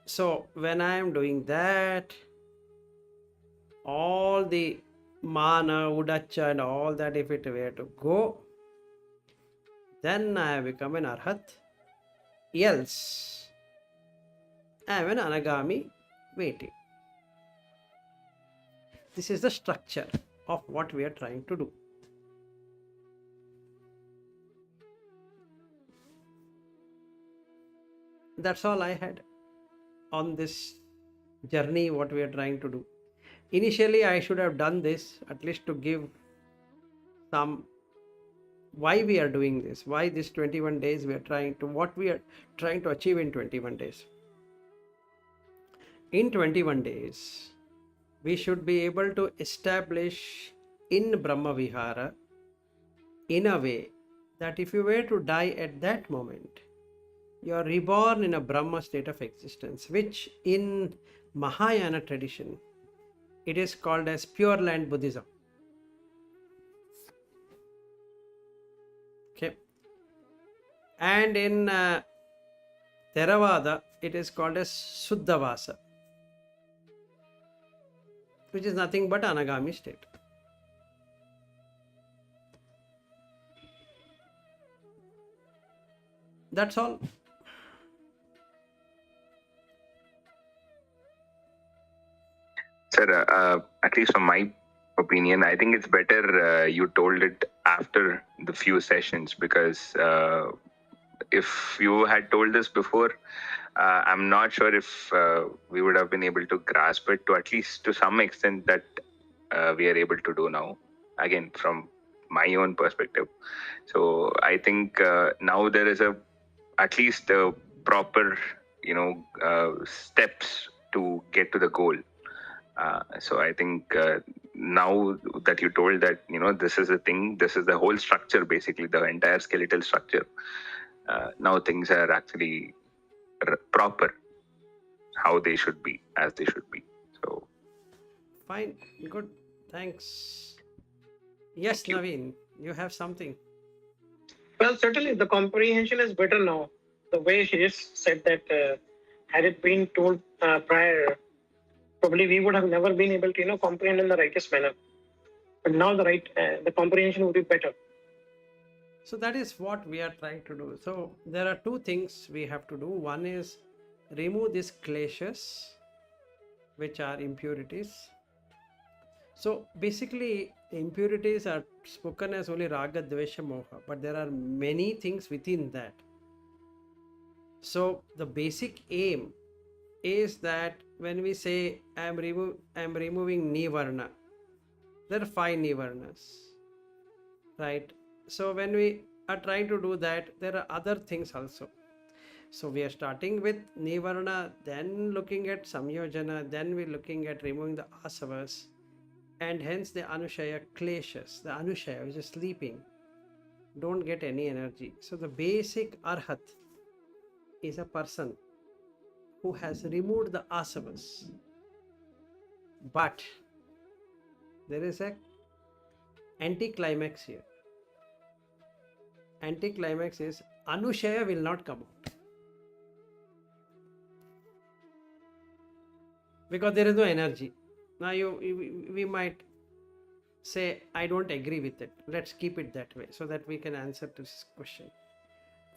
So when I am doing that, all the mana, udacha and all that, if it were to go, then I have become an arhat. Else, I am an anagami waiting. This is the structure of what we are trying to do. That's all I had on this journey, what we are trying to do. Initially, I should have done this at least to give some why we are doing this, why this 21 days we are trying to, what we are trying to achieve in 21 days. In 21 days, we should be able to establish in Brahma Vihara in a way that if you were to die at that moment, you are reborn in a Brahma state of existence, which in Mahayana tradition, it is called as Pure Land Buddhism. Okay. And in Theravada, it is called as Suddhavasa, which is nothing but anagami state. That's all. Sir, at least from my opinion, I think it's better you told it after the few sessions, because if you had told this before, I'm not sure if we would have been able to grasp it to at least to some extent that we are able to do now. Again, from my own perspective. So I think now there is at least a proper, steps to get to the goal. So I think now that you told that, this is a thing, this is the whole structure, basically the entire skeletal structure. Now things are actually proper, how they should be, as they should be. So Fine, good, thanks. Yes, Thank you. Naveen, you have something. Well, certainly the comprehension is better now. The way she just said that had it been told prior, probably we would have never been able to comprehend in the righteous manner. But now the comprehension would be better. So that is what we are trying to do. So there are two things we have to do. One is remove these kleshas, which are impurities. So basically, impurities are spoken as only raga, dvesha, moha, but there are many things within that. So the basic aim is that when we say I am removing nivarna, there are 5 nivarnas, right? So when we are trying to do that, there are other things also. So we are starting with nivarna, then looking at samyojana, then we're looking at removing the asavas, and hence the anushaya kleshas, the anushaya which is sleeping, don't get any energy. So the basic arhat is a person who has removed the asavas, but there is a anticlimax here. Anticlimax is anushaya will not come out because there is no energy. Now we might say, I don't agree with it. Let's keep it that way so that we can answer this question.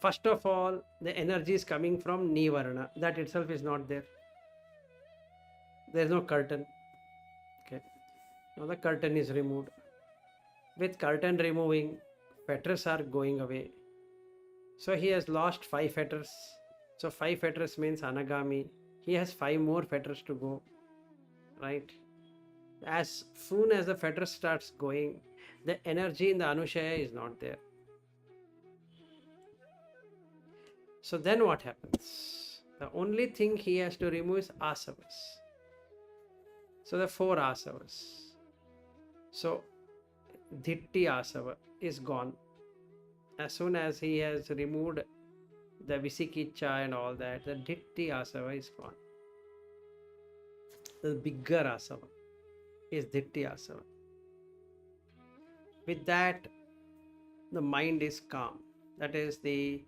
First of all, the energy is coming from Nivarana. That itself is not there. There is no curtain. Okay. Now the curtain is removed. With curtain removing, fetters are going away. So he has lost 5 fetters. So 5 fetters means anagami. He has 5 more fetters to go. Right? As soon as the fetter starts going, the energy in the Anushaya is not there. So then what happens? The only thing he has to remove is asavas. So the 4 asavas. So Dhitti asava is gone. As soon as he has removed the Visikicha and all that, the Dhitti asava is gone. The bigger asava is Dhitti asava. With that, the mind is calm. That is, the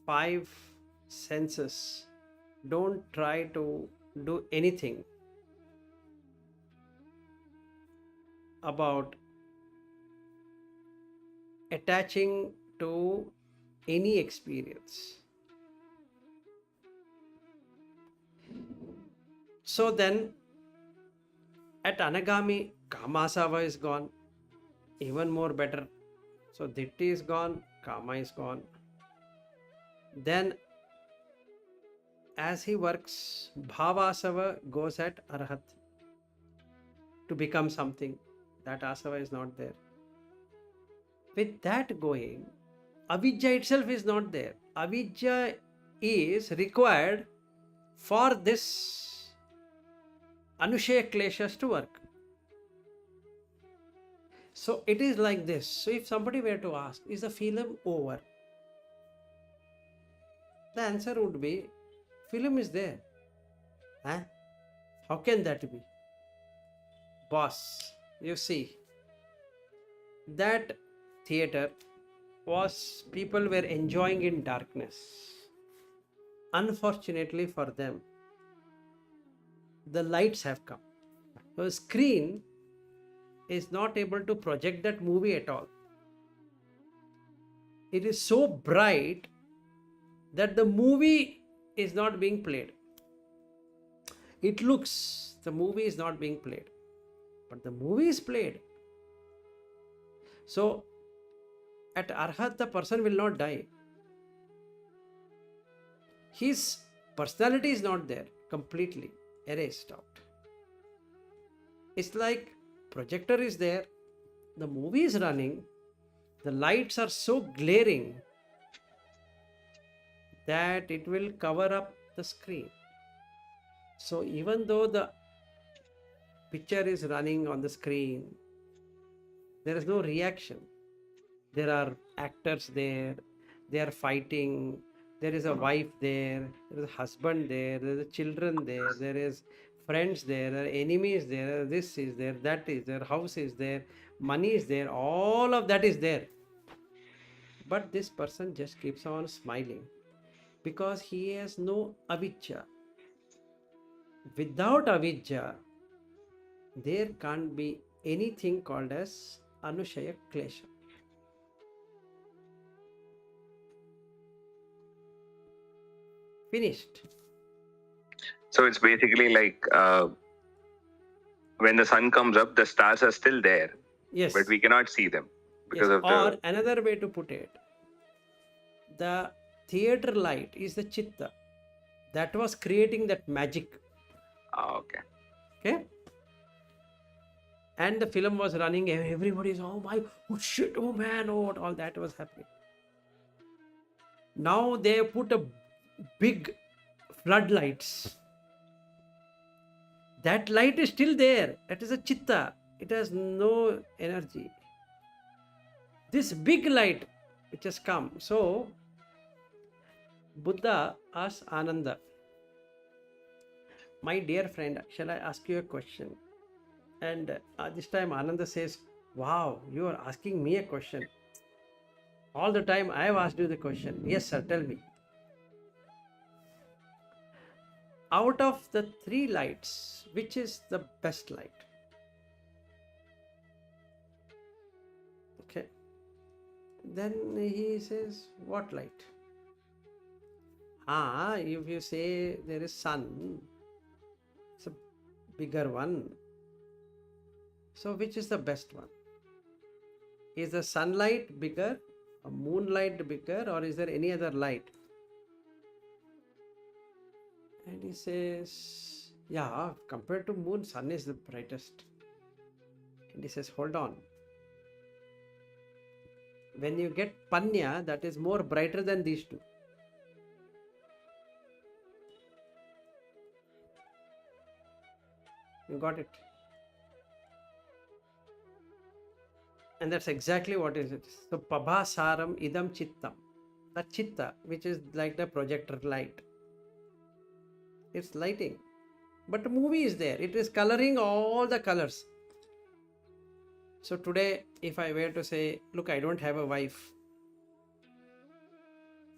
5 senses don't try to do anything about attaching to any experience. So then, at Anagami, Kamasava is gone. Even more better. So Dhitti is gone, Kama is gone. Then, as he works, Bhavasava goes at Arhat to become something. That asava is not there. With that going, avidya itself is not there. Avidya is required for this Anushaya kleshas to work. So it is like this. So if somebody were to ask, is the film over? The answer would be, film is there. Huh? How can that be? Boss, you see, that theater was, people were enjoying in darkness. Unfortunately for them, the lights have come. The screen is not able to project that movie at all. It is so bright that the movie is not being played. It looks the movie is not being played, but the movie is played. So at Arhat, the person will not die. His personality is not there, completely erased out. It's like projector is there, the movie is running, the lights are so glaring that it will cover up the screen. So even though the picture is running on the screen, there is no reaction. There are actors there, they are fighting, there is a wife there is a husband there is a children there, there is friends there are enemies there, this is there, that is there, house is there, money is there, all of that is there. But this person just keeps on smiling because he has no avijja. Without avijja, there can't be anything called as Anushaya klesha. Finished. So it's basically like when the sun comes up, the stars are still there, Yes. but we cannot see them because Yes. of Or the. another way to put it, the theater light is the chitta that was creating that magic. Okay. Okay. And the film was running, everybody's, oh my, oh shit, oh man, oh what, all that was happening. Now they put a big floodlights. That light is still there. That is a chitta. It has no energy. This big light which has come. So Buddha asked Ananda, my dear friend, shall I ask you a question? And this time Ananda says, wow, you are asking me a question. All the time I have asked you the question. Yes, sir, tell me. Out of the 3 lights, which is the best light? Then he says, what light? If you say there is sun, it's a bigger one. So which is the best one? Is the sunlight bigger, a moonlight bigger, or is there any other light? And he says, yeah, compared to moon, sun is the brightest. And he says, hold on. When you get panya, that is more brighter than these two. You got it? And that's exactly what is it. So, pabhasaram idam chittam. That chitta, which is like the projector light. It's lighting. But the movie is there. It is coloring all the colors. So today, if I were to say, look, I don't have a wife.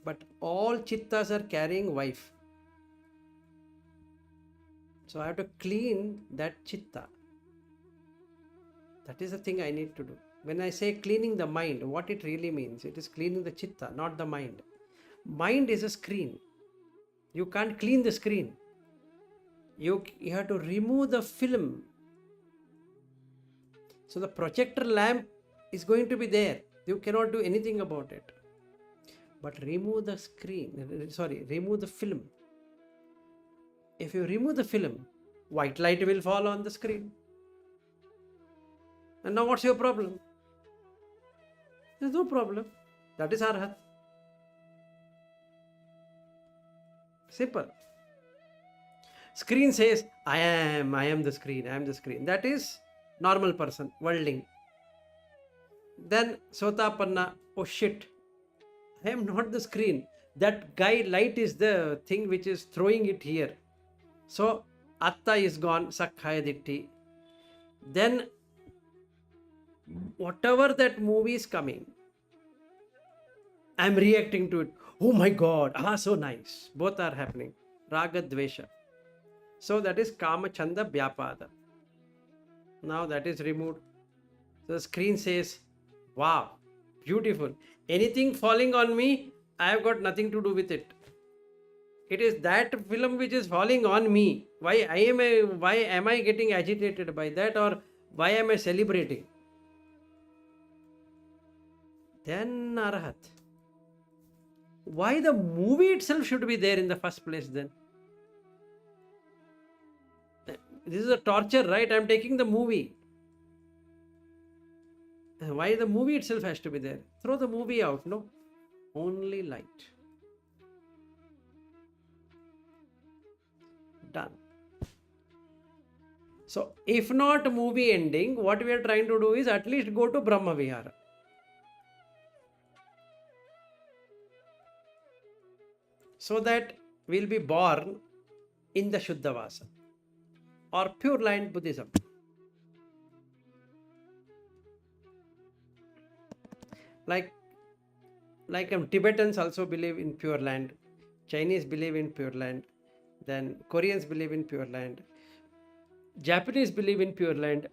But all chittas are carrying wife. So I have to clean that chitta. That is the thing I need to do. When I say cleaning the mind, what it really means, it is cleaning the chitta, not the mind. Mind is a screen. You can't clean the screen. You have to remove the film. So the projector lamp is going to be there. You cannot do anything about it. But remove the remove the film. If you remove the film, white light will fall on the screen. And now what's your problem? There's no problem. That is arhat. Simple. Screen says, I am the screen, I am the screen. That is normal person, worldling. Then Sotapanna, oh shit, I am not the screen. That guy light is the thing which is throwing it here. So Atta is gone, Sakhaya Ditti. Then whatever that movie is coming, I am reacting to it. Oh my God, so nice. Both are happening. Raga Dvesha. So that is Kama Chanda Vyapada. Now that is removed. So the screen says, wow, beautiful. Anything falling on me, I have got nothing to do with it. It is that film which is falling on me. Why am I getting agitated by that, or why am I celebrating? Then Arahat. Why the movie itself should be there in the first place then? This is a torture, right? I am taking the movie. Why the movie itself has to be there? Throw the movie out, no? Only light. Done. So, if not movie ending, what we are trying to do is at least go to Brahma Vihara. So that we'll be born in the Shuddhavasa or Pure Land Buddhism. Like Tibetans also believe in Pure Land, Chinese believe in Pure Land, then Koreans believe in Pure Land, Japanese believe in Pure Land,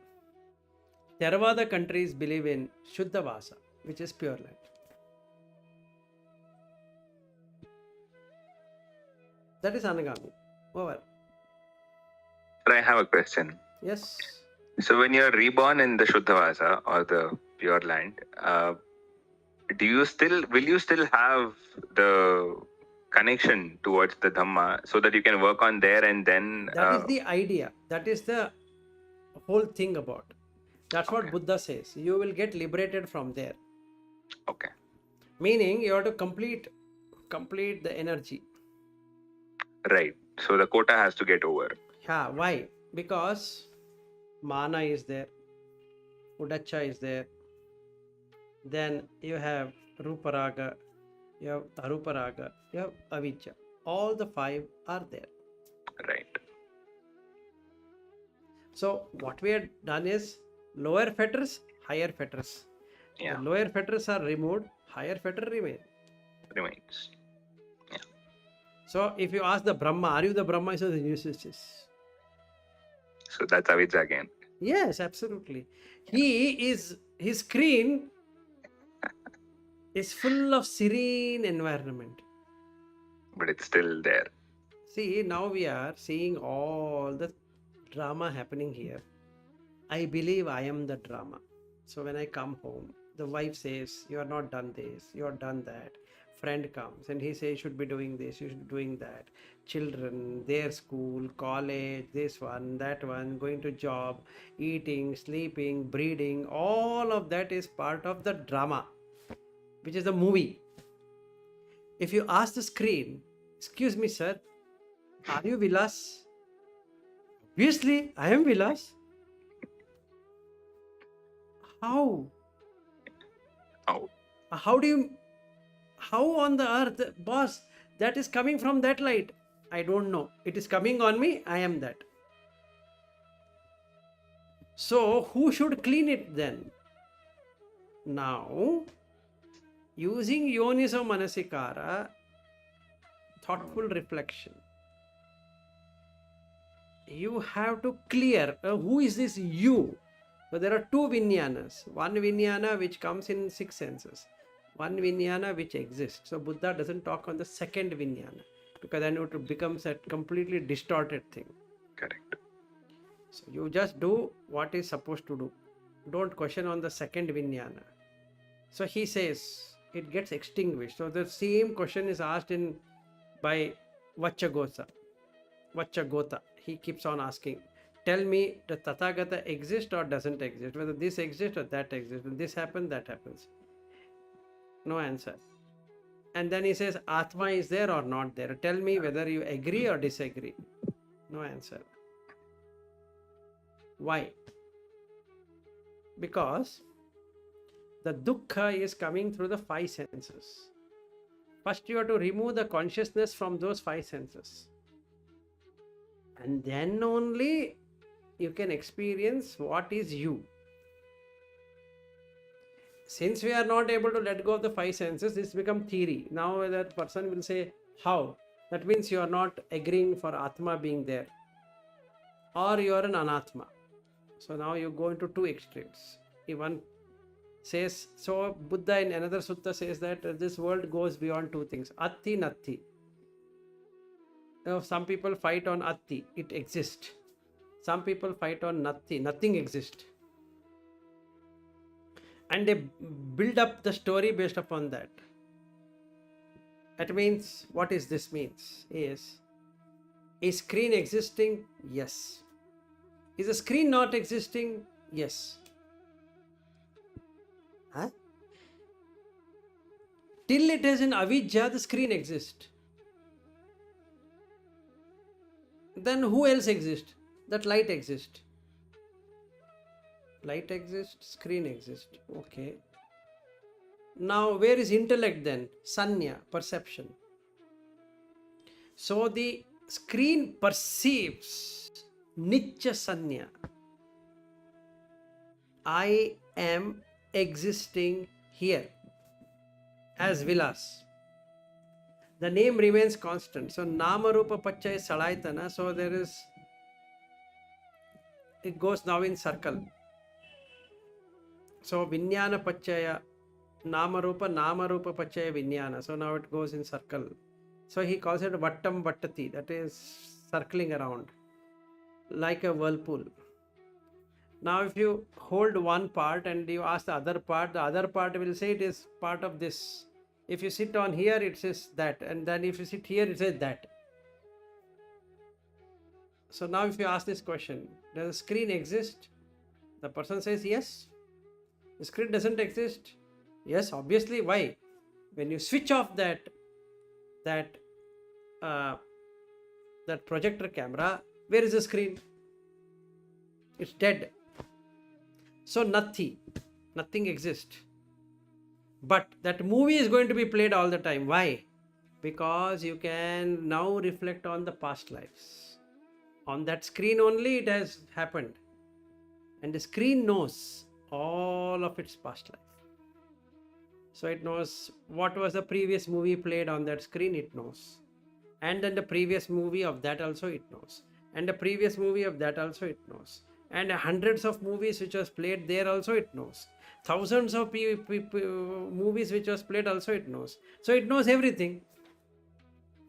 Theravada countries believe in Shuddhavasa, which is Pure Land. That is Anagami. Over. But I have a question. Yes. So when you're reborn in the Shuddhavasa or the Pure Land, will you still have the connection towards the Dhamma so that you can work on there and then... That is the idea. That is the whole thing about. That's what Buddha says. You will get liberated from there. Okay. Meaning you have to complete the energy. Right. So the quota has to get over. Yeah, why? Because mana is there, udacha is there, then you have ruparaga, you have aruparaga, you have avijja. All the 5 are there. Right. So what we have done is lower fetters, higher fetters. Yeah. The lower fetters are removed, higher fetter remains. So if you ask the Brahma, are you the Brahma? He says, yes. So that's Avijja again. Yes, absolutely. He is, his screen is full of serene environment. But it's still there. See, now we are seeing all the drama happening here. I believe I am the drama. So when I come home, the wife says, "You are not done this, you are done that." Friend comes and he says, "You should be doing this, you should be doing that." Children, their school, college, this one, that one, going to job, eating, sleeping, breeding, all of that is part of the drama, which is the movie. If you ask the screen, "Excuse me, sir, are you Vilas?" Obviously, I am Vilas. How? Oh, How do you, how on the earth, boss, that is coming from that light? I don't know. It is coming on me, I am that. So, who should clean it then? Now, using Yoniso Manasikara, thoughtful reflection, you have to clear who is this you. So there are two vinyanas. One vinyana which comes in six senses. One vinyana which exists. So Buddha doesn't talk on the second vinyana because then it becomes a completely distorted thing. correct. So you just do what is supposed to do. Don't question on the second vinyana. So he says it gets extinguished. So the same question is asked in by Vachagota. He keeps on asking, tell me, the Tathagata exists or doesn't exist? Whether this exists or that exists. When this happens, that happens. No answer. And then he says, Atma is there or not there? Tell me whether you agree or disagree. No answer. Why? Because the dukkha is coming through the five senses. First, you have to remove the consciousness from those five senses. And then only you can experience what is you. Since we are not able to let go of the five senses, this becomes theory. Now that person will say, how? That means you are not agreeing for Atma being there. Or you are an Anatma. So now you go into two extremes. If one says, so Buddha in another sutta says that this world goes beyond two things. Atti, Natti. Some people fight on Atti, it exists. Some people fight on Natti, nothing exists. And they build up the story based upon that. That means, what is this means? Is screen existing? Yes. Is the screen not existing? Yes. Huh? Till it is in avidya, the screen exists. Then who else exists? That light exists. Light exists, screen exists. Okay. Now, where is intellect then? Sanya, perception. So the screen perceives Nitya Sanya. I am existing here as Vilas. The name remains constant. So Nama Rupa Pachaya Salaitana. So there is, it goes now in circle. So Vinyana Pachaya, Nama Rupa Pachaya Vinyana. So now it goes in circle. So he calls it Vattam Vattati, that is circling around like a whirlpool. Now if you hold one part and you ask the other part will say it is part of this. If you sit on here, it says that, and then if you sit here, it says that. So now if you ask this question, does the screen exist? The person says yes. The screen doesn't exist. Yes, obviously. Why? When you switch off that projector camera, where is the screen? It's dead. So nothing exists. But that movie is going to be played all the time. Why? Because you can now reflect on the past lives. On that screen only it has happened. And the screen knows all of its past life. So it knows what was the previous movie played on that screen, it knows. And then the previous movie of that also it knows. And the previous movie of that also it knows. And hundreds of movies which was played there also it knows. Thousands of movies which was played also it knows. So it knows everything.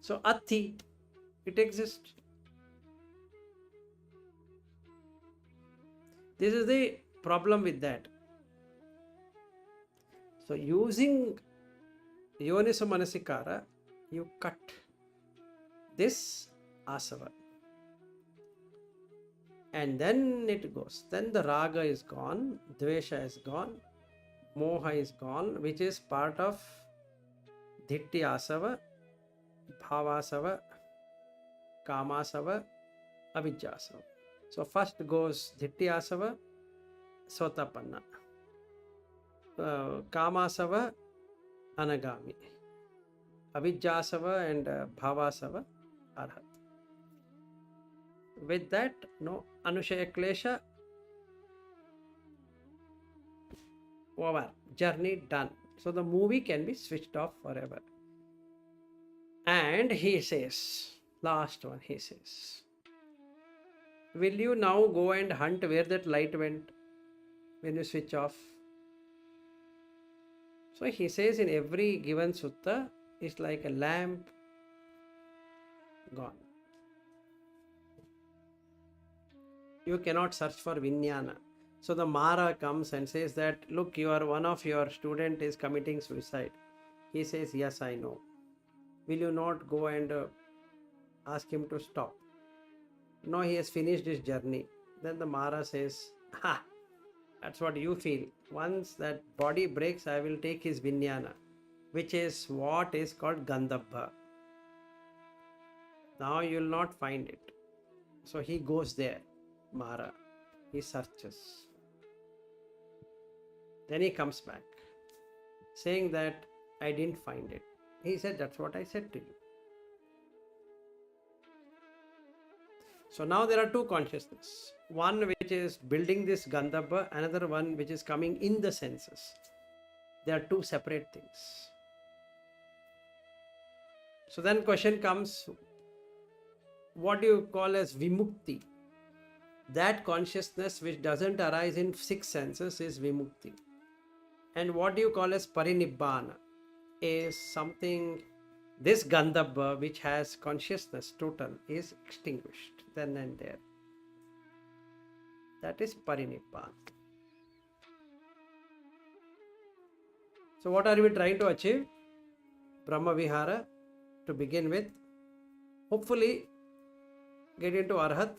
So Ati, it exists. This is the problem with that. So using Yoniso Manasikara, you cut this asava. And then it goes. Then the raga is gone, dvesha is gone, moha is gone, which is part of dhitti asava, bhavasava, kamasava, avijjasava. So first goes dhitti asava, sotapanna. Kamasava, anagami. Avijjasava and bhavasava, arhat. With that, no Anushaya klesha, over, journey done. So the movie can be switched off forever. And he says, last one, he says, will you now go and hunt where that light went when you switch off? So he says in every given sutta, it's like a lamp gone. You cannot search for Vijnana. So the Mara comes and says that, look, one of your student is committing suicide. He says, yes, I know. Will you not go and ask him to stop? No, he has finished his journey. Then the Mara says, ha, that's what you feel. Once that body breaks, I will take his Vijnana, which is what is called Gandhabha. Now you will not find it. So he goes there, Mara. He searches. Then he comes back, saying that I didn't find it. He said, that's what I said to you. So now there are two consciousness. One which is building this Gandhabha, another one which is coming in the senses. They are two separate things. So then question comes, what do you call as Vimukti? That consciousness which doesn't arise in six senses is Vimukti. And what do you call as Parinibbana? Is something, this Gandhabha which has consciousness total is extinguished then and there. That is Parinibbana. So what are we trying to achieve? Brahma Vihara to begin with. Hopefully get into Arhat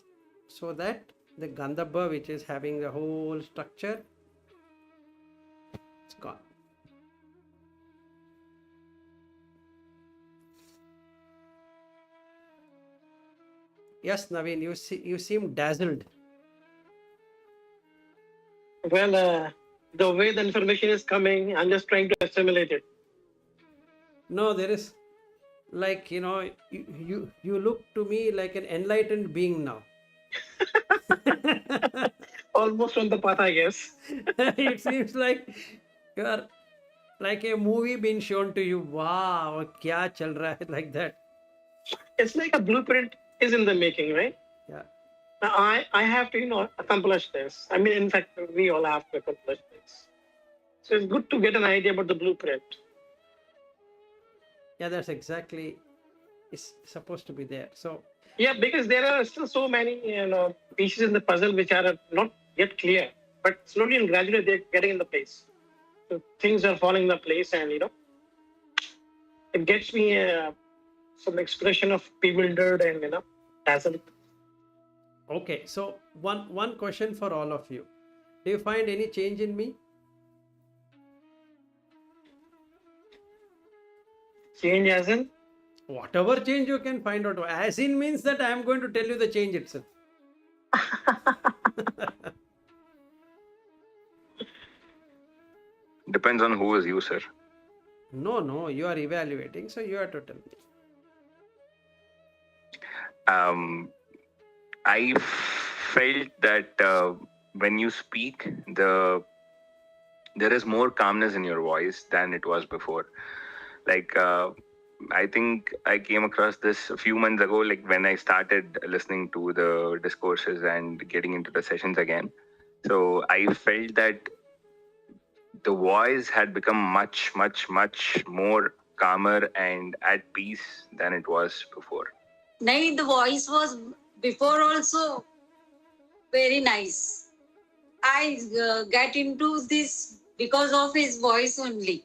so that the Gandhabha which is having the whole structure, it's gone. Yes, Naveen, you seem dazzled. Well, the way the information is coming, I'm just trying to assimilate it. No, there is like, you look to me like an enlightened being now. Almost on the path, I guess. It seems like you are like a movie being shown to you. Wow, kya chal raha hai, like that. It's like a blueprint is in the making, right? Yeah. Now, I have to, accomplish this. I mean, in fact, we all have to accomplish this. So it's good to get an idea about the blueprint. Yeah, that's exactly, it's supposed to be there. So Yeah, because there are still so many, pieces in the puzzle which are not yet clear, but slowly and gradually they're getting in the place. So things are falling into place, and it gets me some expression of bewildered and dazzled. okay, so one question for all of you. Do you find any change in me? Change as in? Whatever change you can find out. As in means that I am going to tell you the change itself. Depends on who is you, sir. No, you are evaluating, so you have to tell me. I felt that when you speak, there is more calmness in your voice than it was before. Like I think I came across this a few months ago, like when I started listening to the discourses and getting into the sessions again. So I felt that the voice had become much, much, much more calmer and at peace than it was before. Nay, the voice was before also very nice. I get into this because of his voice only.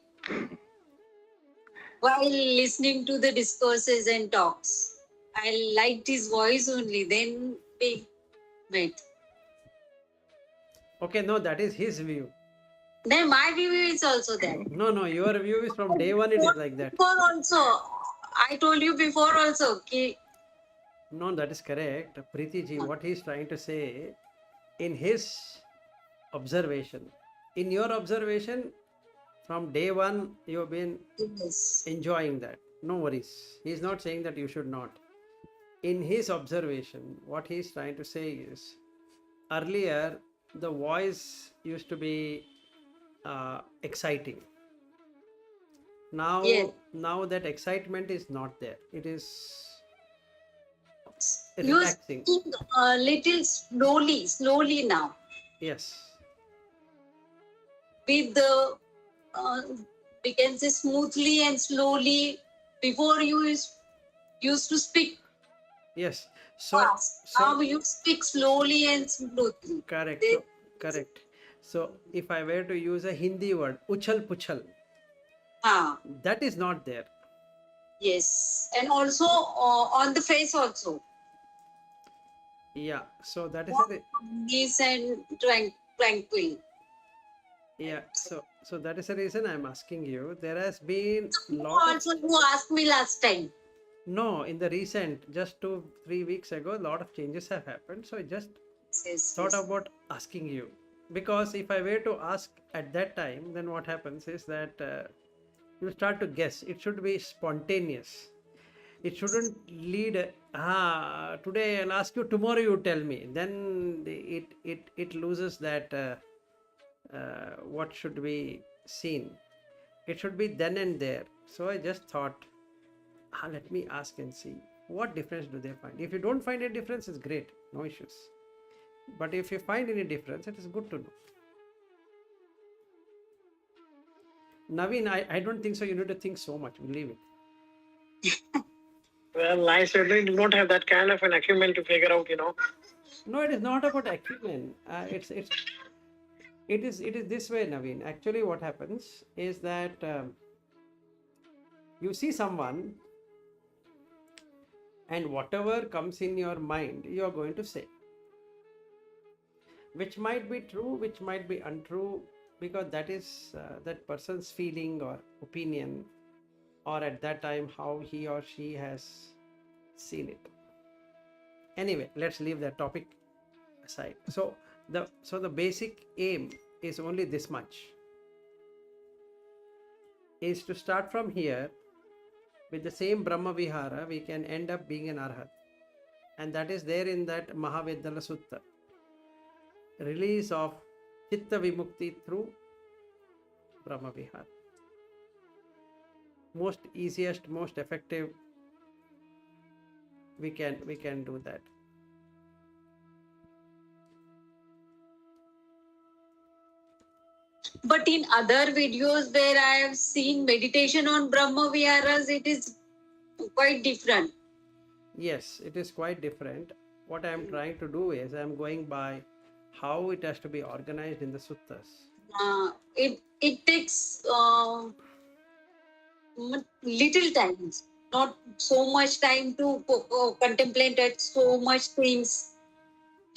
While listening to the discourses and talks, I liked his voice only. Then we met. Okay, no, that is his view. Then my view is also that. No, your view is from day one it is like that. Before also, I told you before also. No, that is correct. Preeti ji, what he is trying to say, in his observation, in your observation, from day one, you have been Yes. enjoying that. No worries. He is not saying that you should not. In his observation, what he is trying to say is, earlier, the voice used to be exciting. Now, Yes. now that excitement is not there. It is You relaxing. speak a little slowly now. Yes. With the, we can say smoothly and slowly. Before you used to speak Yes. So, fast. Now you speak slowly and smoothly. correct. So, correct. So, if I were to use a Hindi word, uchal puchal, that is not there. Yes. And also on the face also. Yeah. So that is Peace and tranquil. yeah. So that is the reason I'm asking you. There has been Also, you asked me last time. No, in the recent, just 2-3 weeks ago, a lot of changes have happened. So I just thought about asking you, because if I were to ask at that time, then what happens is that you start to guess. It should be spontaneous. It shouldn't lead. Today I'll ask you. Tomorrow you tell me. Then it loses that. What should be seen? It should be then and there. So I just thought, let me ask and see what difference do they find. If you don't find a difference, it's great, no issues. But if you find any difference, it is good to know. Naveen, I don't think so. You need to think so much. Believe it. Well, I certainly do not have that kind of an acumen to figure out, No, it is not about acumen. It is this way, Naveen. Actually, what happens is that you see someone, and whatever comes in your mind, you are going to say, which might be true, which might be untrue, because that is that person's feeling or opinion, or at that time how he or she has seen it. Anyway, let's leave that topic aside. So the basic aim is only this much, is to start from here. With the same Brahma Vihara, we can end up being an Arhat. And that is there in that Mahavedala Sutta. Release of Chitta Vimukti through Brahma Vihara. Most easiest, most effective, we can do that. But in other videos where I have seen meditation on Brahma Viharas, it is quite different. Yes, it is quite different. What I am trying to do is I am going by how it has to be organized in the suttas. It takes little time, not so much time to contemplate at so much things.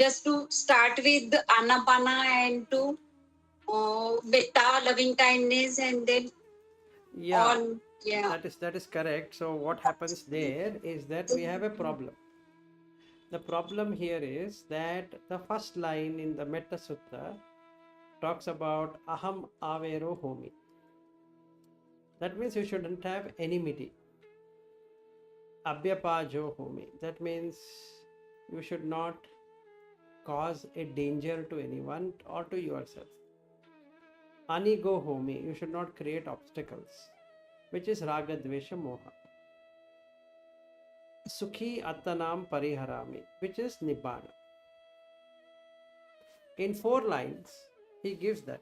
Just to start with the Anapana and to metta, loving kindness, and then that is correct. So what happens there is that we have a problem. The problem here is that the first line in the Metta Sutta talks about aham avero homi. That means you shouldn't have enmity. Abhyapajo homi. That means you should not cause a danger to anyone or to yourself. Anigo homi. You should not create obstacles, which is raga, dvesha, moha. Sukhi Attanam Pariharami, which is Nibbana. In 4 lines, he gives that.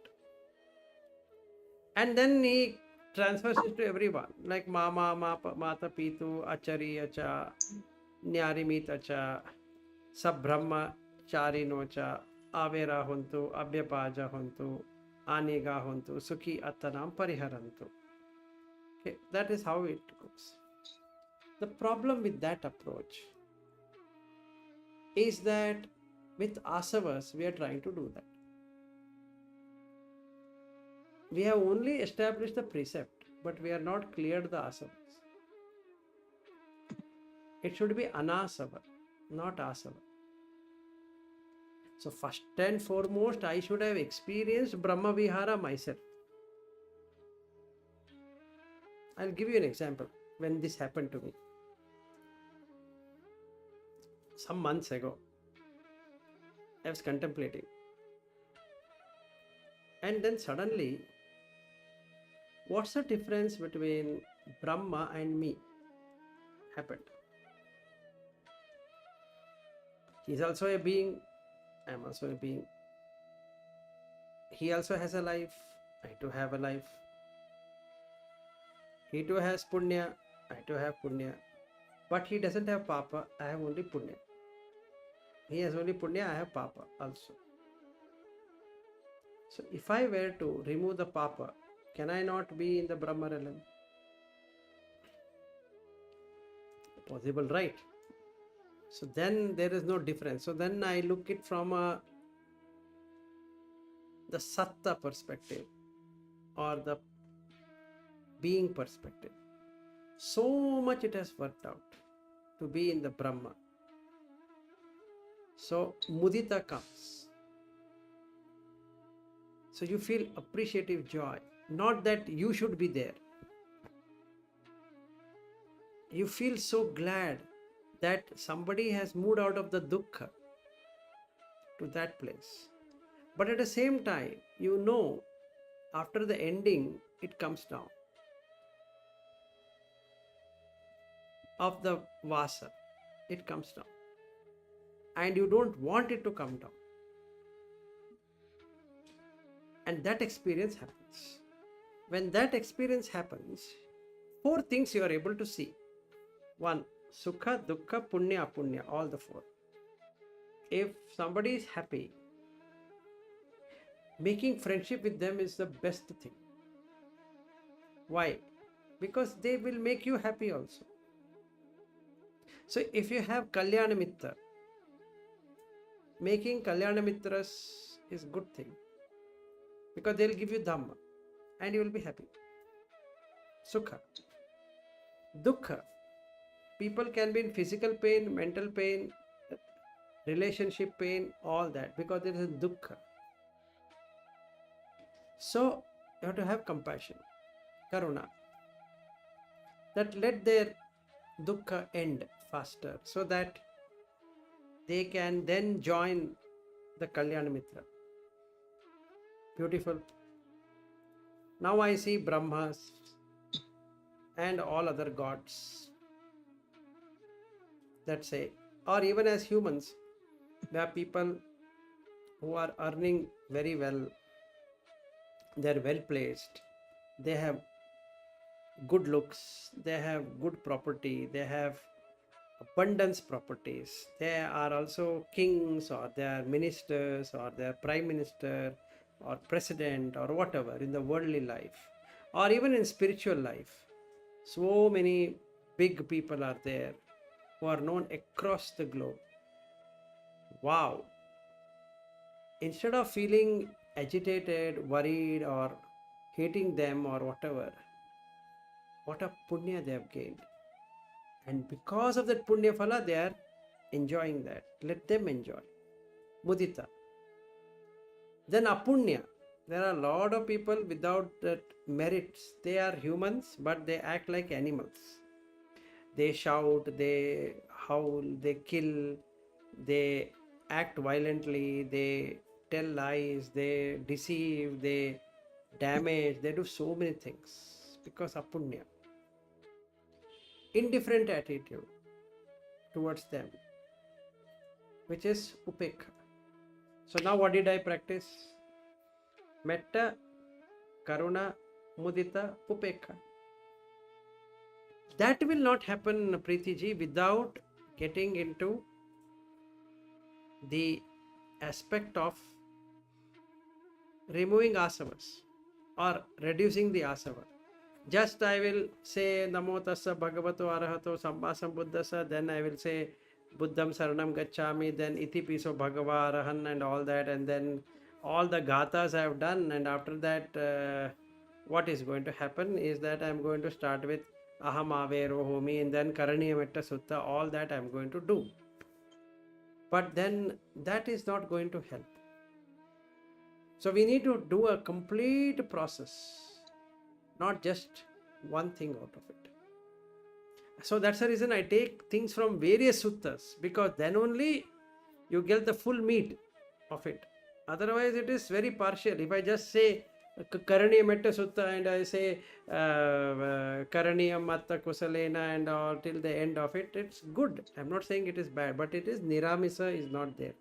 And then he transfers it to everyone, like Mama, Mata Pitu, Achari, Acha, Nyarimit, Acha, Sabbrahma, Charinocha, Avera Huntu, Abhyapaja Huntu, Aniga Huntu, Sukhi Attanam Pariharantu. Okay, that is how it goes. The problem with that approach is that with asavas, we are trying to do that. We have only established the precept, but we are not cleared the asavas. It should be anasava, not asava. So first and foremost, I should have experienced Brahma Vihara myself. I'll give you an example when this happened to me. Some months ago, I was contemplating. And then suddenly, what's the difference between Brahma and me? Happened. He's also a being. I'm also a being. He also has a life. I too have a life. He too has punya. I too have punya. But he doesn't have papa. I have only punya. He has only punya. I have papa also. So if I were to remove the papa, can I not be in the Brahma realm? Possible, right? So then there is no difference. So then I look it from the satta perspective or the being perspective. So much it has worked out to be in the Brahma. So mudita comes. So you feel appreciative joy. Not that you should be there. You feel so glad that somebody has moved out of the dukkha to that place. But at the same time, you know, after the ending, it comes down. Of the vasa, it comes down. And you don't want it to come down. And that experience happens. When that experience happens, 4 things you are able to see. 1, sukha, dukkha, punya, apunya, all the 4. If somebody is happy, making friendship with them is the best thing. Why? Because they will make you happy also. So if you have Kalyana Mitra, making Kalyana Mitras is good thing. Because they will give you Dhamma and you will be happy. Sukha. Dukkha. People can be in physical pain, mental pain, relationship pain, all that, because there is a dukkha. So you have to have compassion, karuna, that let their dukkha end faster so that they can then join the Kalyana Mitra. Beautiful. Now I see Brahmas and all other gods that say, or even as humans, there are people who are earning very well, they are well placed, they have good looks, they have good property, they have abundance properties. They are also kings, or they are ministers, or they are prime minister or president or whatever in the worldly life, or even in spiritual life. So many big people are there who are known across the globe. Wow! Instead of feeling agitated, worried, or hating them or whatever, what a punya they have gained. And because of that punya phala, they are enjoying that. Let them enjoy. Mudita. Then apunya. There are a lot of people without that merits. They are humans, but they act like animals. They shout, they howl, they kill, they act violently, they tell lies, they deceive, they damage, they do so many things because of punya. Indifferent attitude. towards them, which is upekha. So now what did I practice? Metta, karuna, mudita, upekha. That will not happen, Preeti ji, without getting into the aspect of removing asavas or reducing the asava. Just I will say Namo Tassa Bhagavato Arahato Samma Sambuddhassa, then I will say Buddham Saranam Gacchami, then Iti Piso Bhagava Arahan and all that, and then all the gathas I have done, and after that what is going to happen is that I am going to start with Aham Avero Homi and then Karaniya Metta Sutta, all that I am going to do. But then that is not going to help. So we need to do a complete process, not just one thing out of it. So that's the reason I take things from various suttas, because then only you get the full meat of it. Otherwise it is very partial. If I just say Karaniya Metta Sutta and I say Karaniya Matta Kusalena and all till the end of it, it's good. I'm not saying it is bad, but it is niramisa is not there.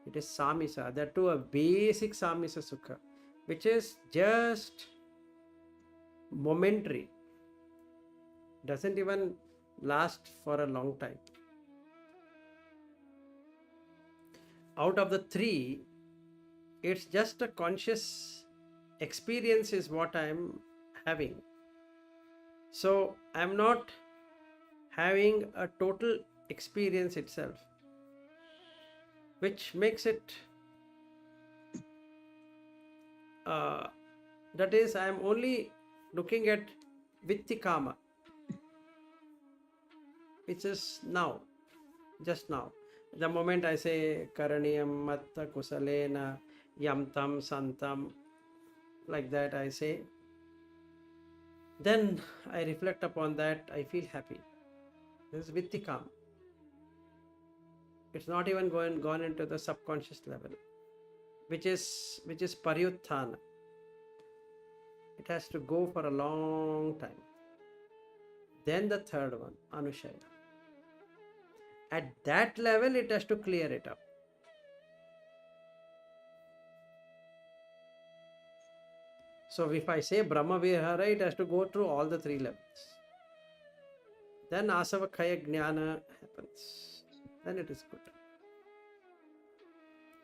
It is samisa. That too a basic samisa sukha, which is just momentary, doesn't even last for a long time. Out of the three, it's just a conscious experience is what I'm having. So I'm not having a total experience itself, which makes it that is, I'm only looking at Vitti Kama, which is now, just now. The moment I say Karaniyam Matta Kusalena Yamtam Santam, like that I say, then I reflect upon that, I feel happy. This is Vitti Kama. It's not even gone into the subconscious level, which is Paryutthana. It has to go for a long time. Then the third one, Anushaya. At that level, it has to clear it up. So if I say Brahma Vihara, it has to go through all the three levels. Then Asava Khaya Jnana happens. Then it is good.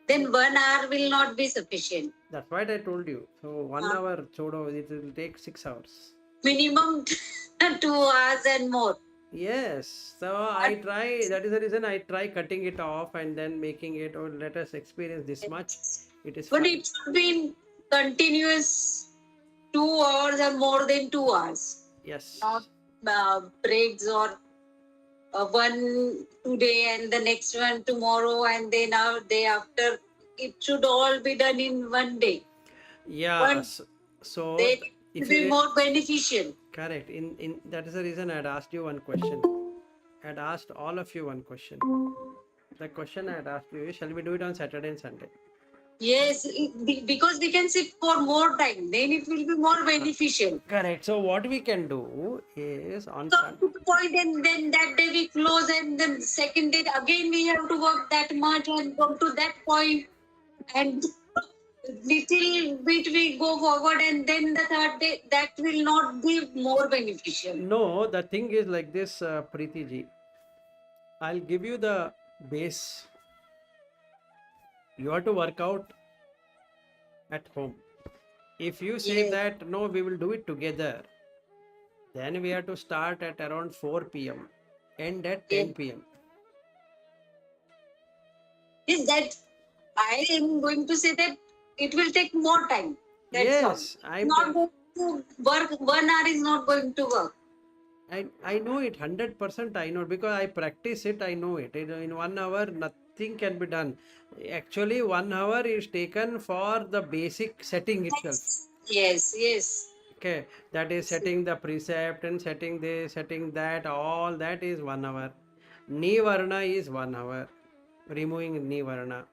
Then 1 hour will not be sufficient. That's what I told you. So 1 hour, chodo, it will take 6 hours. Minimum 2 hours and more. Yes. So I try, that is the reason I try cutting it off and then making it, or let us experience this much. It is But fine. it should be continuous 2 hours or more than 2 hours. Yes. Not breaks or one today and the next one tomorrow and then day after. It should all be done in one day. Yeah. So They if will be you more beneficial. correct. In that is the reason I had asked you one question. I had asked all of you one question. The question I had asked you is, shall we do it on Saturday and Sunday? Yes, because we can sit for more time. Then it will be more beneficial. Correct. So what we can do is on Come to the point and then that day we close and then second day again we have to work that much and come to that point and little bit we go forward and then the third day that will not be more beneficial. No, the thing is like this, Preeti ji. I'll give you the base. You have to work out at home. If you say Yes. that no, we will do it together, then we have to start at around 4 p.m. end at 10 Yes. p.m. Is that I am going to say that it will take more time. That's Yes, all. I'm Not going to work 1 hour is not going to work. I know it 100%. I know because I practice it. I know it. In 1 hour, nothing can be done. Actually, 1 hour is taken for the basic setting itself. Yes, yes. Okay, that is setting the precept and setting this, setting that. All that is 1 hour. Nivarna is 1 hour. Removing Nivarna.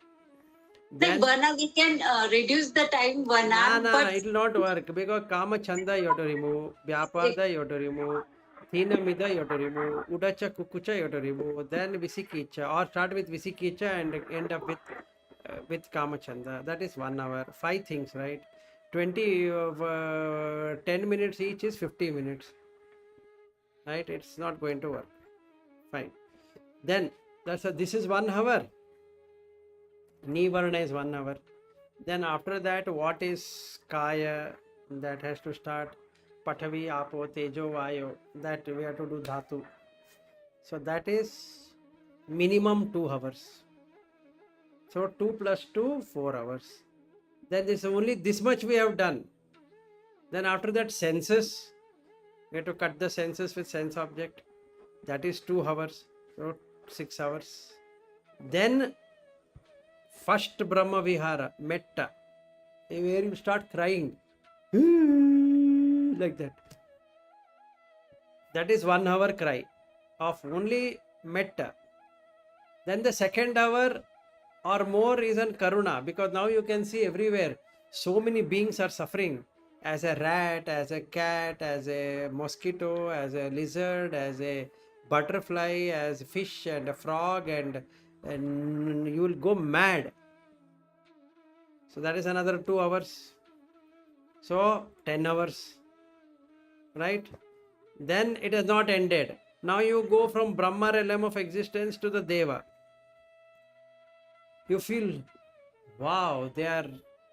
Then 1 hour we can reduce the time 1 hour. No, But it will not work because Kama Chanda you have to remove, Vyapada you have to remove, Tinamida you have to remove. Udacha kukucha you have to remove. Then Visikicha, or start with Visikicha and end up with Kamachanda. That is 1 hour. 5 things, right? 20 of 10 minutes each is 50 minutes. Right? It's not going to work. Fine. Then this is 1 hour. Nivarna is 1 hour. Then after that, what is Kaya? That has to start. Pathavi, Apo, Tejo, Vayo. That we have to do Dhatu. So that is minimum 2 hours. So 2 plus 2, 4 hours. Then this only this much we have done. Then after that, senses. We have to cut the senses with sense object. That is 2 hours. So 6 hours. Then first Brahma Vihara, Metta, where you start crying like that. That is 1 hour cry of only Metta. Then the second hour or more is on Karuna, because now you can see everywhere so many beings are suffering, as a rat, as a cat, as a mosquito, as a lizard, as a butterfly, as a fish and a frog, and you will go mad. So that is another 2 hours. So 10 hours, right? Then it has not ended. Now you go from Brahma realm of existence to the Deva. You feel, wow, they are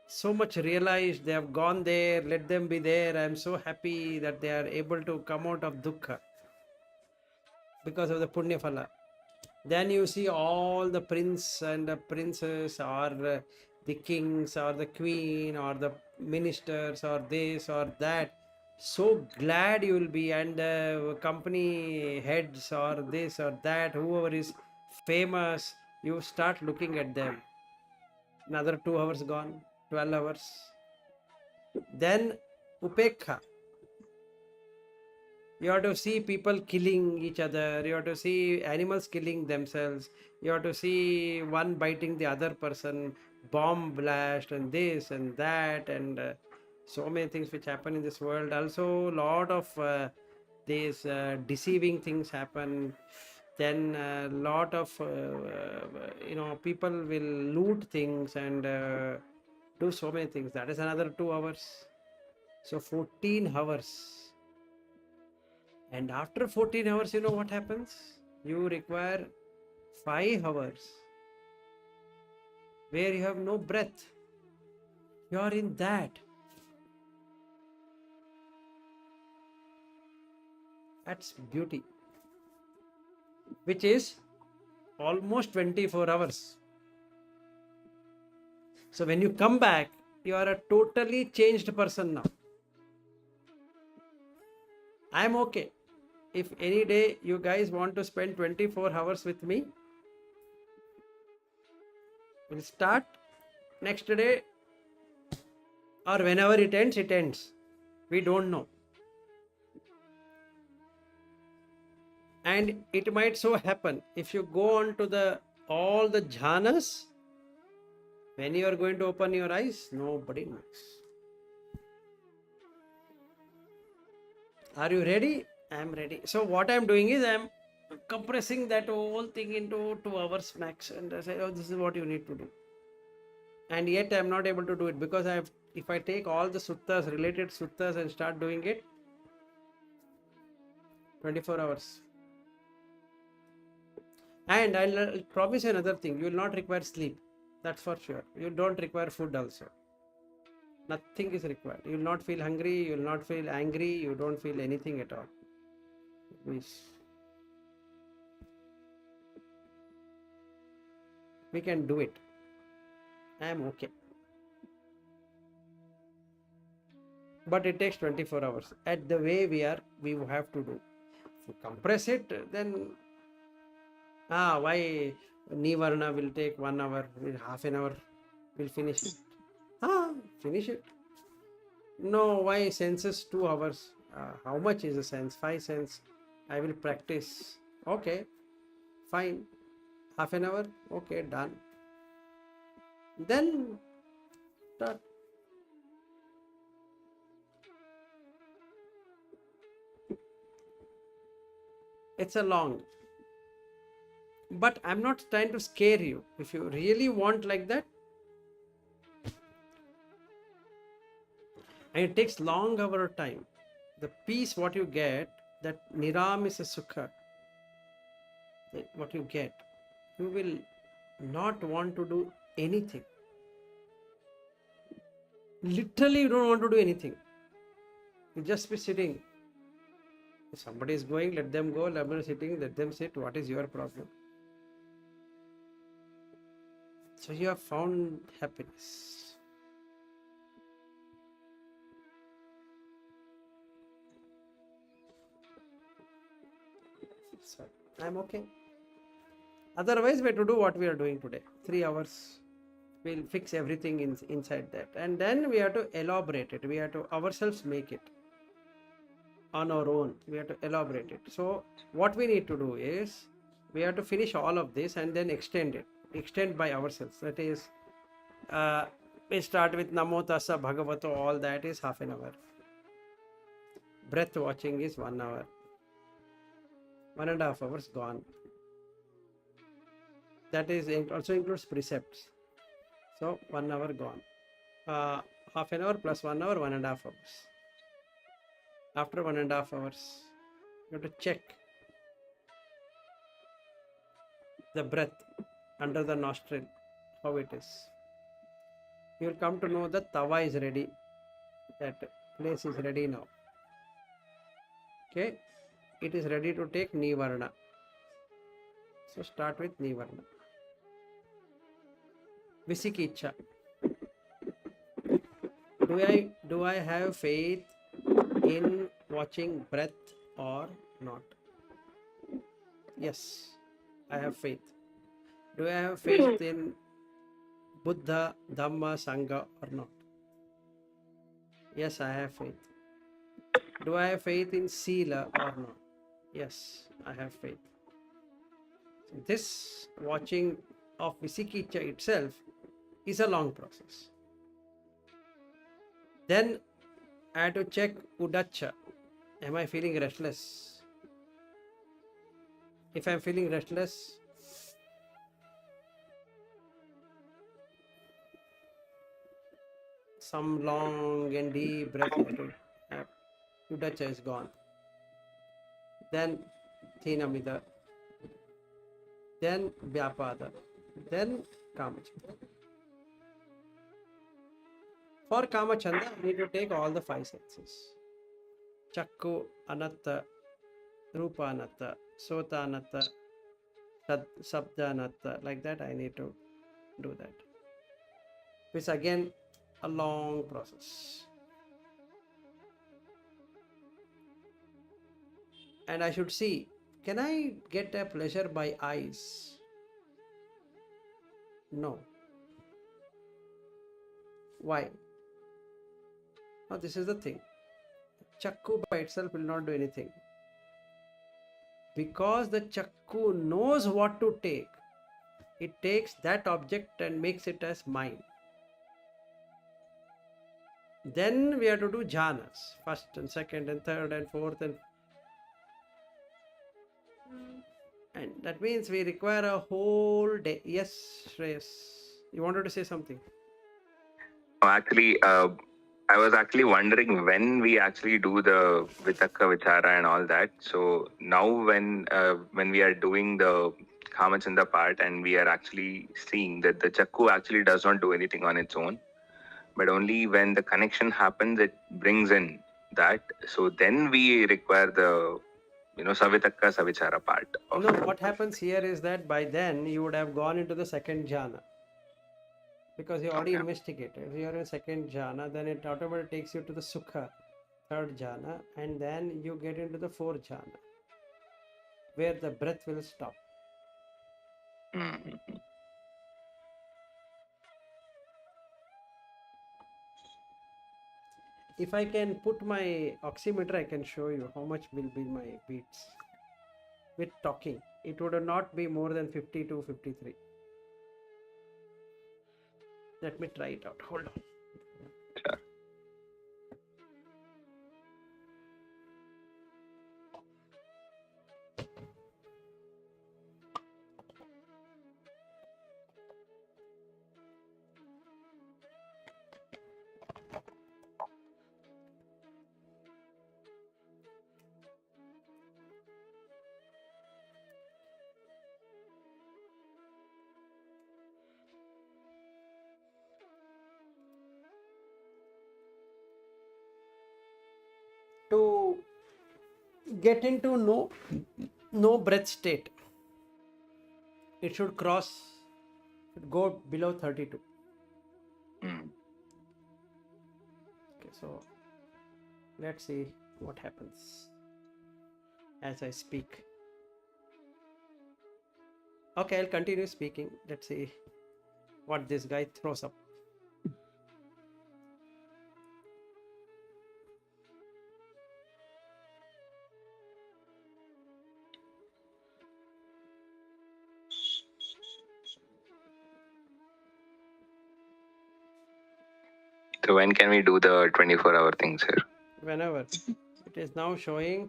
so much realized, they have gone there, let them be there. I am so happy that they are able to come out of dukkha because of the punya phala. Then you see all the prince and the princess, or the kings, or the queen, or the ministers, or this or that. So glad you will be, and the company heads, or this or that, whoever is famous, you start looking at them. Another 2 hours gone, 12 hours. Then upekha. You have to see people killing each other. You have to see animals killing themselves. You have to see one biting the other person, bomb blast, and this and that, and so many things which happen in this world. Also, lot of these deceiving things happen. Then a lot of people will loot things and do so many things. That is another 2 hours. So 14 hours. And after 14 hours, you know what happens? You require 5 hours where you have no breath. You are in that. That's beauty. Which is almost 24 hours. So when you come back, you are a totally changed person now. I am okay. If any day you guys want to spend 24 hours with me, we'll start next day, or whenever it ends, it ends. We don't know. And it might so happen, if you go on to all the jhanas, when you are going to open your eyes, nobody knows. Are you ready? I am ready. So what I am doing is I am compressing that whole thing into 2 hours max, and I say, oh, this is what you need to do. And yet I am not able to do it, because if I take all the suttas, related suttas, and start doing it, 24 hours. And I'll promise you another thing, you will not require sleep. That's for sure. You don't require food also. Nothing is required. You will not feel hungry, you will not feel angry, you don't feel anything at all. We can do it. I am okay. But it takes 24 hours. At the way we are, we have to do. If you compress it, then why Nivarna will take 1 hour, half an hour, we'll finish it. Finish it. No, why senses 2 hours? How much is a sense? 5 cents. I will practice. Okay, fine. Half an hour? Okay, done. Then start. It's a long. But I'm not trying to scare you. If you really want like that, and it takes long hour of time, the peace what you get, that niramisa sukha, what you get, you will not want to do anything. Literally, you don't want to do anything. You just be sitting. If somebody is going, let them go. Somebody is sitting, let them sit. What is your problem? So you have found happiness. So I'm okay. Otherwise, we have to do what we are doing today. 3 hours. We'll fix everything inside that. And then we have to elaborate it. We have to ourselves make it on our own. We have to elaborate it. So what we need to do is, we have to finish all of this and then extend it. Extend by ourselves. That is, we start with Namo Tassa Bhagavato. All that is half an hour. Breath watching is 1 hour. 1.5 hours gone. That is also includes precepts. So 1 hour gone. Half an hour plus 1 hour, 1.5 hours. After 1.5 hours, you have to check the breath under the nostril, how it is. You will come to know that tawa is ready. That place is ready now. Okay, it is ready to take nivarna. So start with nivarna. Visikiccha. Do I have faith in watching breath or not? Yes, I have faith. Do I have faith in Buddha, Dhamma, Sangha or not? Yes, I have faith. Do I have faith in Sila or not? Yes, I have faith. This watching of Visikiccha itself is a long process. Then I have to check Udacha. Am I feeling restless? If I am feeling restless, some long and deep breath I have to have. Udacha is gone. Then Thinamida. Then Vyapada. Then Kamachanda. For Kamachanda, I need to take all the 5 senses. Chakku Anatta, Rupa Anatta, Sota Anatta, Sabda Anatta. Like that, I need to do that. Which again, a long process. And I should see, can I get a pleasure by eyes? No. Why? Now this is the thing. Chakku by itself will not do anything. Because the chakku knows what to take, it takes that object and makes it as mine. Then we have to do jhanas, first and second and third and fourth, and that means we require a whole day. Yes, Shreyas, you wanted to say something? Actually, I was actually wondering when we actually do the Vitakka Vichara and all that. So now when we are doing the Kamachanda part and we are actually seeing that the Chakku actually does not do anything on its own, but only when the connection happens, it brings in that. So then we require the Savitakka Savichara part. No, what happens here is that by then you would have gone into the second jhana. Because you already investigated. If you are in second jhana, then it automatically takes you to the sukha, third jhana, and then you get into the fourth jhana, where the breath will stop. Mm-hmm. If I can put my oximeter, I can show you how much will be my beats. With talking, it would not be more than 52, 53. Let me try it out. Hold on. Sure. to get into no breath state, it should go below 32. Mm. Okay, so let's see what happens as I speak. Okay, I'll continue speaking. Let's see what this guy throws up. So when can we do the 24-hour thing, sir? Whenever. It is now showing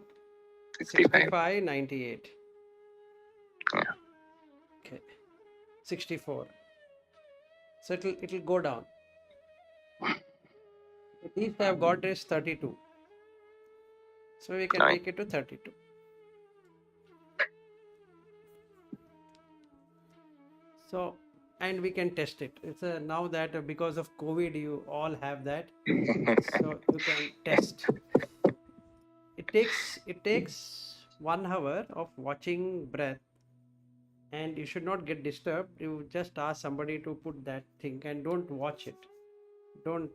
65. 65, 98. Yeah. Okay. 64. So it'll go down. At least I've got is 32. So we can Right. take it to 32. So, and we can test it. It's now that because of COVID, you all have that. So you can test. It takes 1 hour of watching breath, and you should not get disturbed. You just ask somebody to put that thing and don't watch it. Don't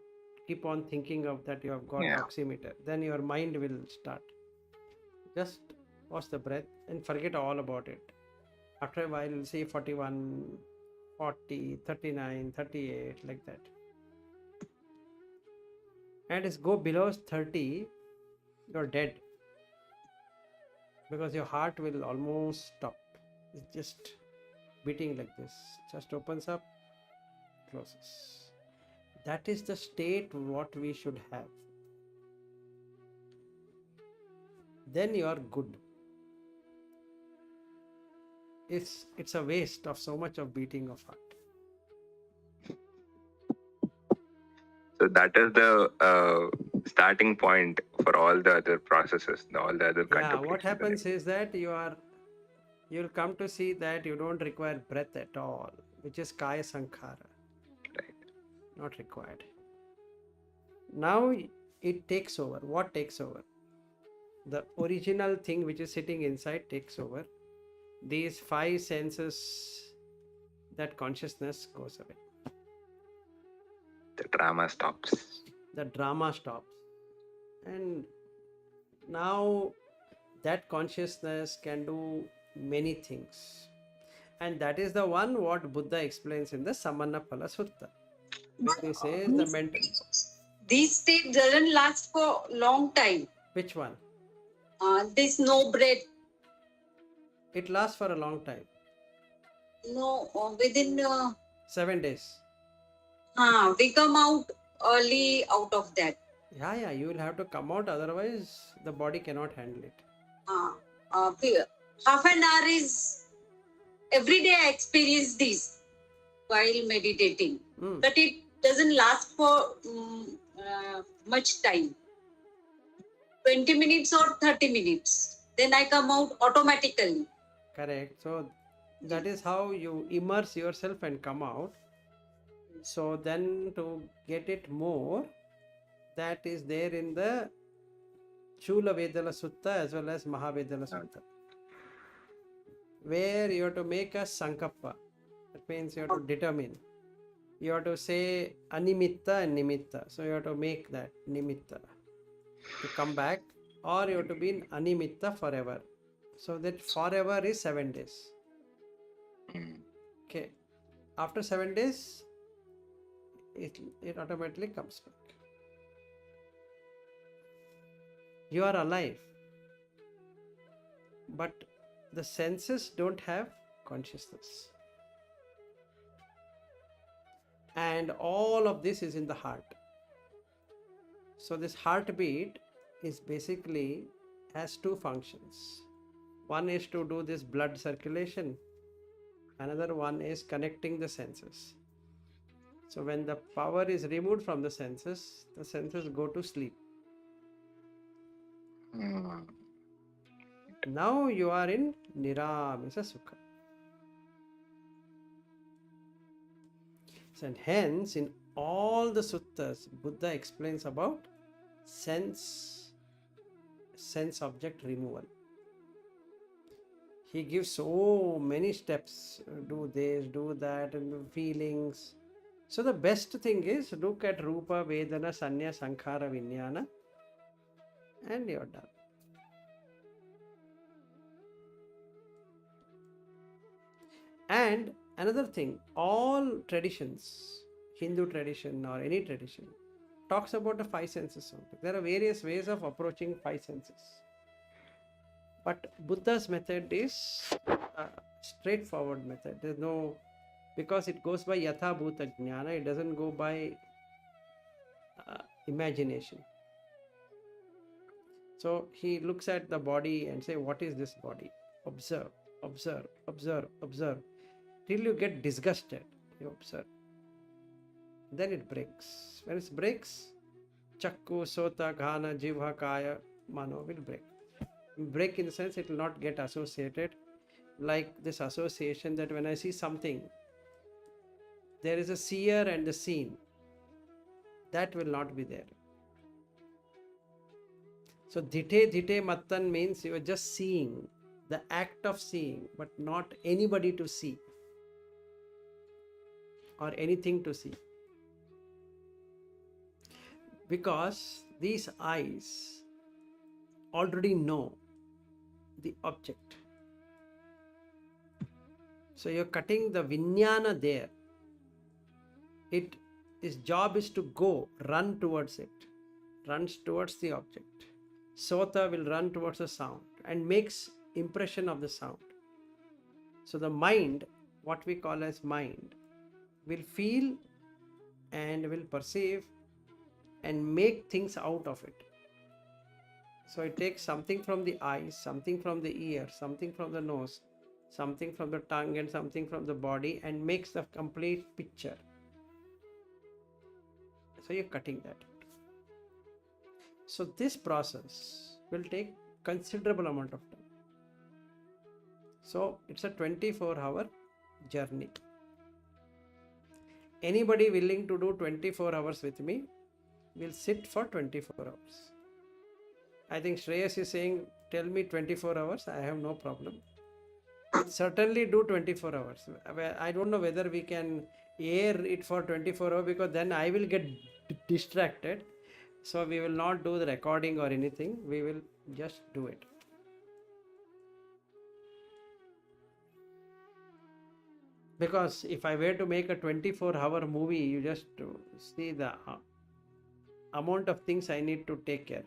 keep on thinking of that you have got Yeah. oximeter. Then your mind will start. Just watch the breath and forget all about it. After a while, you'll see 41, 40, 39, 38, like that. And it's go below 30, you're dead. Because your heart will almost stop. It's just beating like this. Just opens up, closes. That is the state what we should have. Then you are good. It's a waste of so much of beating of heart. So that is the starting point for all the other processes, all the other Yeah, contemplations. what happens is that you'll come to see that you don't require breath at all, which is kaya sankhara. Right. Not required. Now it takes over. What takes over? The original thing which is sitting inside takes over. These 5 senses, that consciousness goes away. The drama stops. The drama stops. And now that consciousness can do many things. And that is the one what Buddha explains in the Samanapala Sutta. He says the mental. This state doesn't last for long time. Which one? This no breath. It lasts for a long time. No, within 7 days. we come out early out of that. Yeah, you will have to come out, otherwise the body cannot handle it. Half an hour is every day I experience this while meditating, but it doesn't last for much time. 20 minutes or 30 minutes. Then I come out automatically. Correct. So that is how you immerse yourself and come out. So then to get it more, that is there in the Chula Vedala Sutta as well as Mahavedala Sutta, where you have to make a sankappa. That means you have to determine. You have to say animitta and nimitta. So you have to make that nimitta to come back, or you have to be in animitta forever. So that forever is 7 days. Okay. After 7 days, it automatically comes back. You are alive, but the senses don't have consciousness. And all of this is in the heart. So this heartbeat is basically has 2 functions. One is to do this blood circulation. Another one is connecting the senses. So when the power is removed from the senses go to sleep. Now you are in niramisa sukha. And hence in all the suttas, Buddha explains about sense sense object removal. He gives so many steps, do this, do that, and feelings. So the best thing is look at Rupa, Vedana, Sanya, Sankhara, Vijnana, and you're done. And another thing, all traditions, Hindu tradition or any tradition, talks about the five senses only. There are various ways of approaching five senses. But Buddha's method is a straightforward method. There's no, because it goes by Yatha Bhuta Jnana, it doesn't go by imagination. So he looks at the body and say, what is this body? Observe, observe, observe, observe. Till you get disgusted, you observe. Then it breaks. When it breaks, Chakku, Sota, Ghana, Jivha, Kaya, Mano will break. Break in the sense it will not get associated, like this association that when I see something, there is a seer and the seen. That will not be there. So dhite mattan means you are just seeing, the act of seeing, but not anybody to see or anything to see. Because these eyes already know the object. So you're cutting the vijnana there. Its job is to go, run towards it, runs towards the object. Sota will run towards the sound and makes impression of the sound. So the mind, what we call as mind, will feel and will perceive and make things out of it. So it takes something from the eyes, something from the ear, something from the nose, something from the tongue and something from the body and makes the complete picture. So you're cutting that. So this process will take considerable amount of time. So it's a 24-hour journey. Anybody willing to do 24 hours with me will sit for 24 hours. I think Shreyas is saying, tell me 24 hours, I have no problem. Certainly do 24 hours. I don't know whether we can air it for 24 hours because then I will get distracted. So we will not do the recording or anything. We will just do it. Because if I were to make a 24-hour movie, you just see the amount of things I need to take care.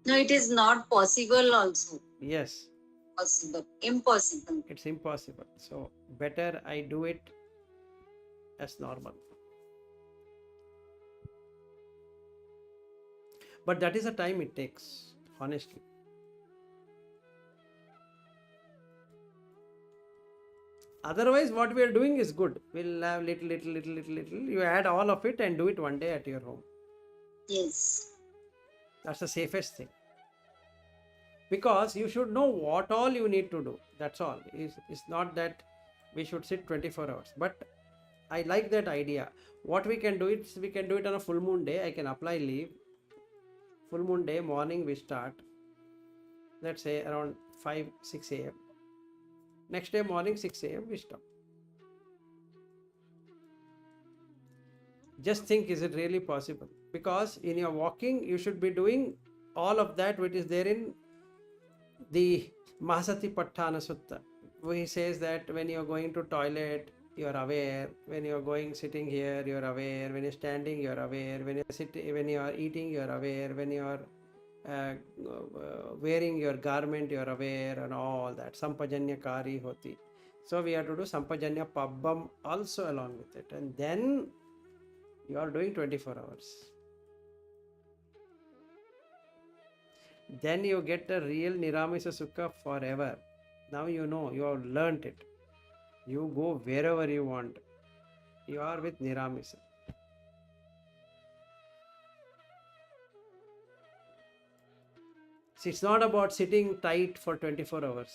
No, it is not possible also. Yes. Possible. Impossible. It's impossible. So better I do it as normal. But that is the time it takes, honestly. Otherwise, what we are doing is good. We'll have little. You add all of it and do it one day at your home. Yes. That's the safest thing. Because you should know what all you need to do. That's all. It's not that we should sit 24 hours. But I like that idea. What we can do is we can do it on a full moon day. I can apply leave. Full moon day morning we start. Let's say around 5-6 a.m. Next day morning 6 a.m. we stop. Just think, is it really possible? Because in your walking you should be doing all of that which is there in the Mahasatipatthana Sutta. He says that when you are going to toilet, you are aware. When you are sitting here, you are aware. When you are standing, you are aware. When you are eating, you are aware. When you are wearing your garment, you are aware, and all that. Sampajanya kari hoti. So we have to do Sampajanya Pabbam also along with it. And then you are doing 24 hours. Then you get the real niramisa sukha forever. Now you know, you have learnt it. You go wherever you want. You are with niramisa. See, it's not about sitting tight for 24 hours.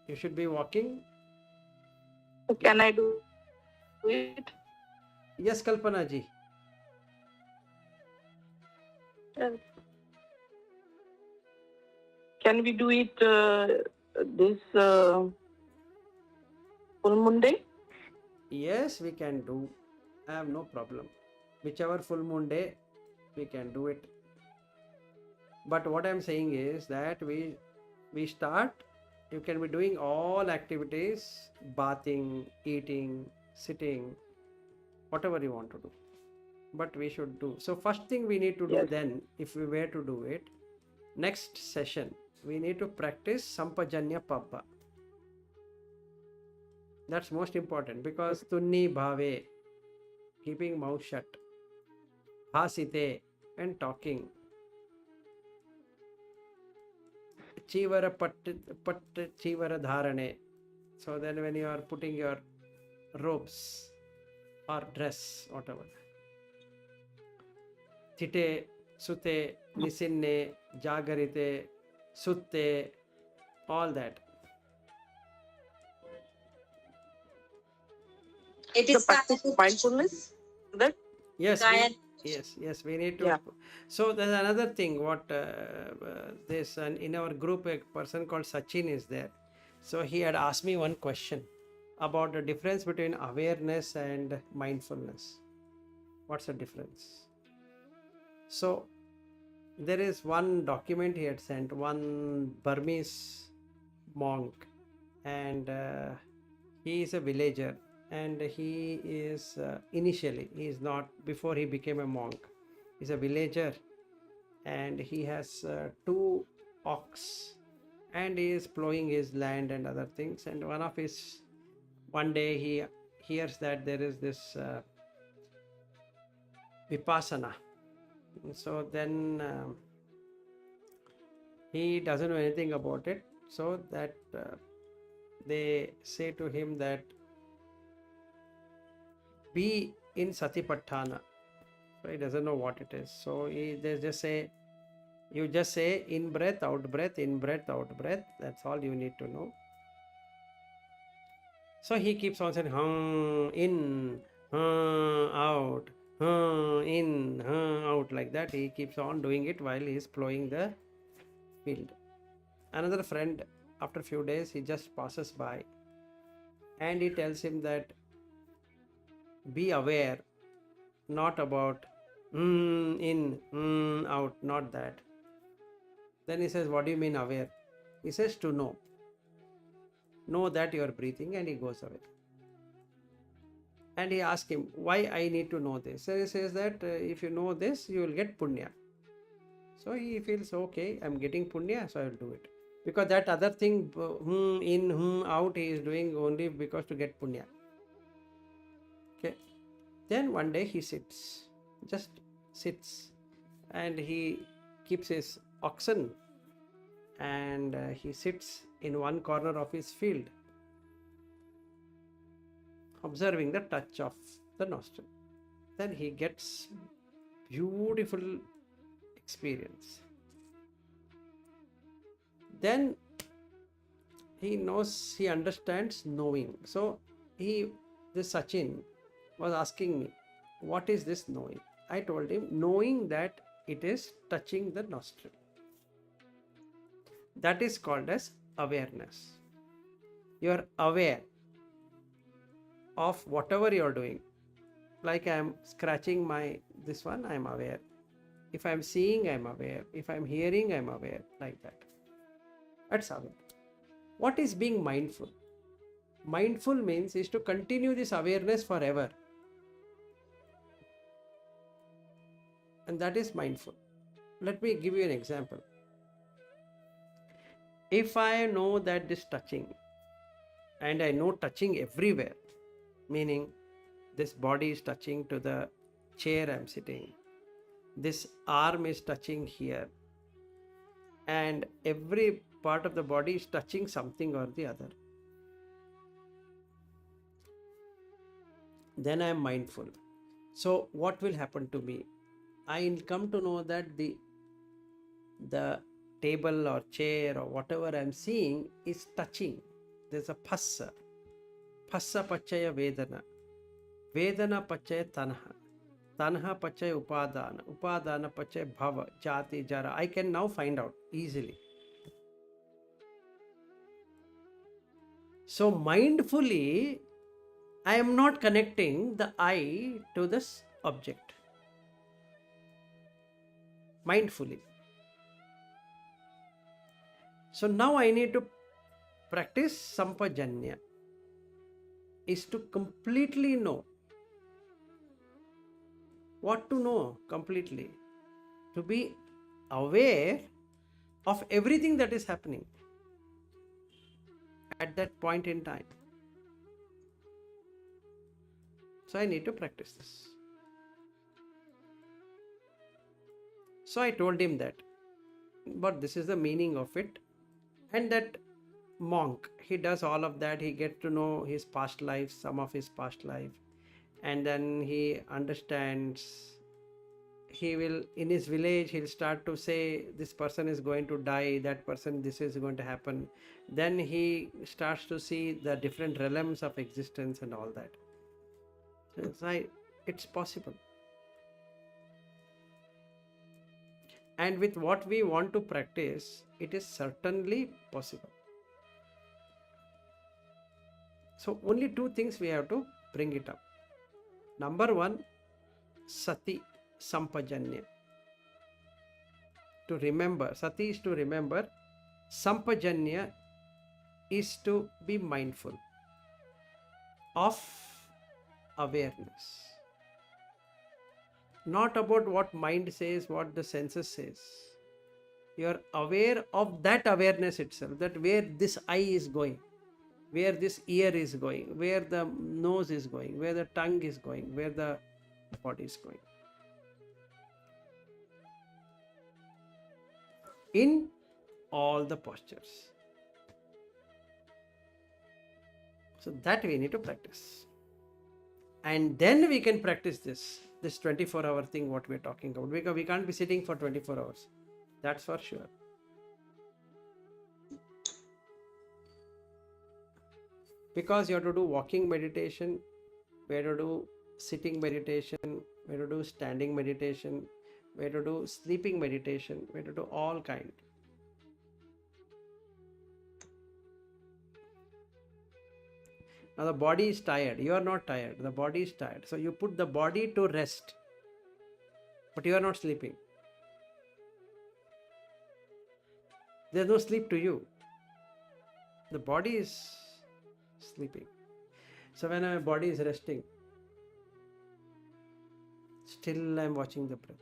You should be walking. Can I do it? Yes, Kalpana ji. Yes. Can we do it this full moon day? Yes, we can do. I have no problem. Whichever full moon day, we can do it. But what I'm saying is that we start. You can be doing all activities, bathing, eating, sitting, whatever you want to do. But we should do. So first thing we need to do Yes. then, if we were to do it, next session, we need to practice Sampajanya Pabba. That's most important because Tunni Bhave, keeping mouth shut, Bhasite, and talking, Chivara Pat Chivara Dharane. So then when you are putting your robes or dress, whatever, Thite, Sute, Nisinne, Jagarite, Sutte, all that. It So is practice Kaya- mindfulness. That Yes, Kaya- yes, we need to. Yeah. So there's another thing. What this in our group, a person called Sachin is there. So he had asked me one question about the difference between awareness and mindfulness. What's the difference? So there is one document he had sent, one Burmese monk, and he is a villager, and he is initially, he is not, before he became a monk, he's a villager, and he has 2 ox, and he is plowing his land and other things, and one day he hears that there is this vipassana. So then he doesn't know anything about it, so that they say to him that be in Satipatthana. So he doesn't know what it is. So they just say, you just say in breath, out breath, in breath, out breath. That's all you need to know. So he keeps on saying in, out, in, out, like that. He keeps on doing it while he is plowing the field. Another friend, after a few days, he just passes by and he tells him that be aware, not about in, out, not that. Then he says, what do you mean aware? He says to know. Know that you are breathing, and he goes away. And he asks him, why I need to know this? So he says that if you know this, you will get punya. So he feels, okay, I'm getting punya, so I will do it. Because that other thing, in, out, he is doing only because to get punya. Okay. Then one day he just sits, and he keeps his oxen, and he sits in one corner of his field, observing the touch of the nostril. Then he gets beautiful experience. Then he understands knowing. So this Sachin was asking me, what is this knowing? I told him, knowing that it is touching the nostril. That is called as awareness. You are aware of whatever you are doing. Like I am scratching this one, I am aware. If I am seeing, I am aware. If I am hearing, I am aware. Like that. That's aware. What is being mindful? Mindful means is to continue this awareness forever. And that is mindful. Let me give you an example. If I know that this touching, and I know touching everywhere, meaning this body is touching to the chair I'm sitting, this arm is touching here, and every part of the body is touching something or the other, then I am mindful. So what will happen to me? I come to know that the table or chair or whatever I'm seeing is touching. There's a phassa pachaya vedana pachaya tanaha. Tanha pachay upadana, upadana pachay bhava, jati, jara. I can now find out easily. So mindfully, I am not connecting the I to this object. Mindfully. So now I need to practice sampajanya, is to completely know. What to know completely? To be aware of everything that is happening at that point in time. So I need to practice this. So I told him that, but this is the meaning of it. And that monk, he does all of that. He gets to know his past life, some of his past life, and then he understands. He will, in his village, he'll start to say, this person is going to die, that person, this is going to happen. Then he starts to see the different realms of existence and all that. So it's possible. And with what we want to practice, it is certainly possible. So only two things we have to bring it up. Number one, sati sampajanya. To remember, sati is to remember, sampajanya is to be mindful of awareness. Not about what mind says, what the senses says. You are aware of that awareness itself, that where this eye is going, where this ear is going, where the nose is going, where the tongue is going, where the body is going. In all the postures. So that we need to practice. And then we can practice this 24-hour thing what we're talking about. Because we can't be sitting for 24 hours. That's for sure. Because you have to do walking meditation, we have to do sitting meditation, we have to do standing meditation, we have to do sleeping meditation, we have to do all kind. Now the body is tired. You are not tired. The body is tired. So you put the body to rest. But you are not sleeping. There is no sleep to you. The body is sleeping. So when my body is resting, still I am watching the breath.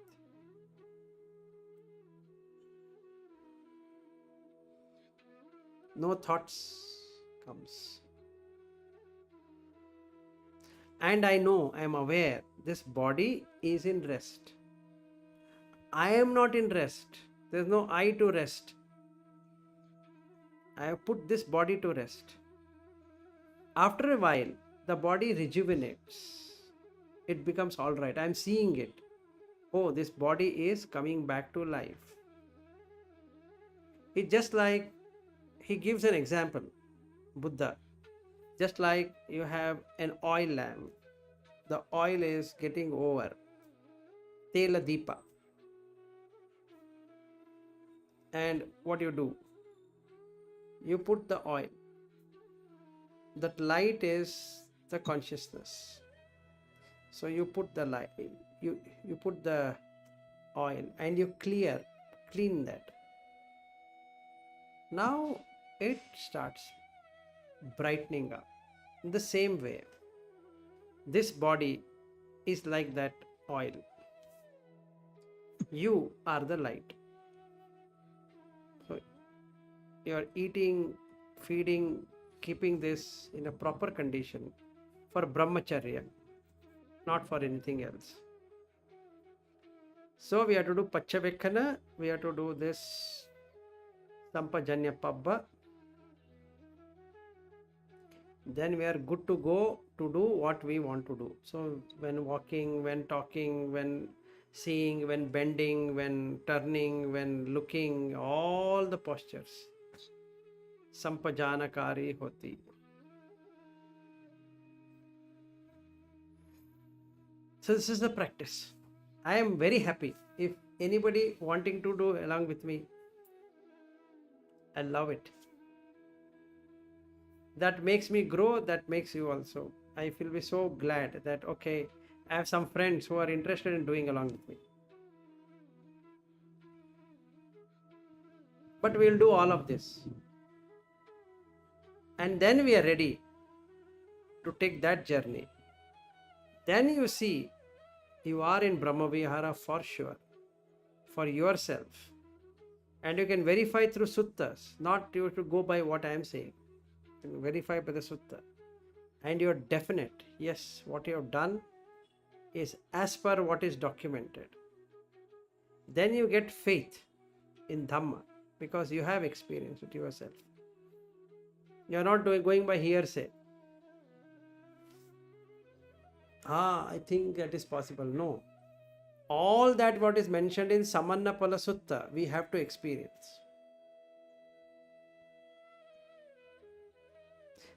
No thoughts comes. And I know, I am aware, this body is in rest. I am not in rest. There is no I to rest. I have put this body to rest. After a while, the body rejuvenates. It becomes all right. I am seeing it. Oh, this body is coming back to life. It's just like, he gives an example, Buddha. Just like you have an oil lamp. The oil is getting over. Tela Deepa. And what you do? You put the oil. That light is the consciousness. So you put the light, you put the oil and you clean that. Now it starts brightening up. In the same way, this body is like that oil. You are the light. So you are eating, feeding, keeping this in a proper condition for brahmacharya, not for anything else. So we have to do Pachavekkana, we have to do this Sampajanya Pabba. Then we are good to go to do what we want to do. So when walking, when talking, when seeing, when bending, when turning, when looking, all the postures. Sampajanakari hoti. So this is the practice. I am very happy if anybody wanting to do along with me. I love it. That makes me grow, that makes you also. I will be so glad that, okay, I have some friends who are interested in doing along with me. But we'll do all of this. And then we are ready to take that journey. Then you see, you are in Brahma Vihara for sure, for yourself. And you can verify through suttas, not you have to go by what I am saying. You can verify by the sutta. And you're definite, yes, what you have done is as per what is documented. Then you get faith in Dhamma because you have experience with yourself. You are not going by hearsay. I think that is possible. No. All that what is mentioned in Samannapala Sutta, we have to experience.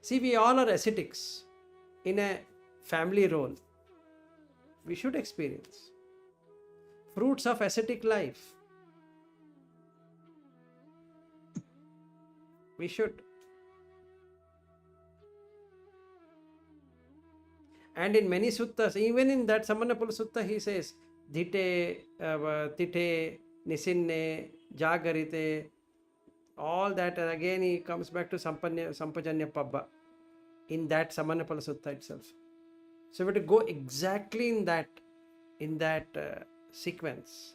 See, we all are ascetics in a family role. We should experience fruits of ascetic life. We should. And in many suttas, even in that Samannapala Sutta, he says, Dhite, Tite, Nisinne, Jagarite, all that. And again, he comes back to Sampajanya Pabba in that Samannapala Sutta itself. So we have to go exactly in that sequence.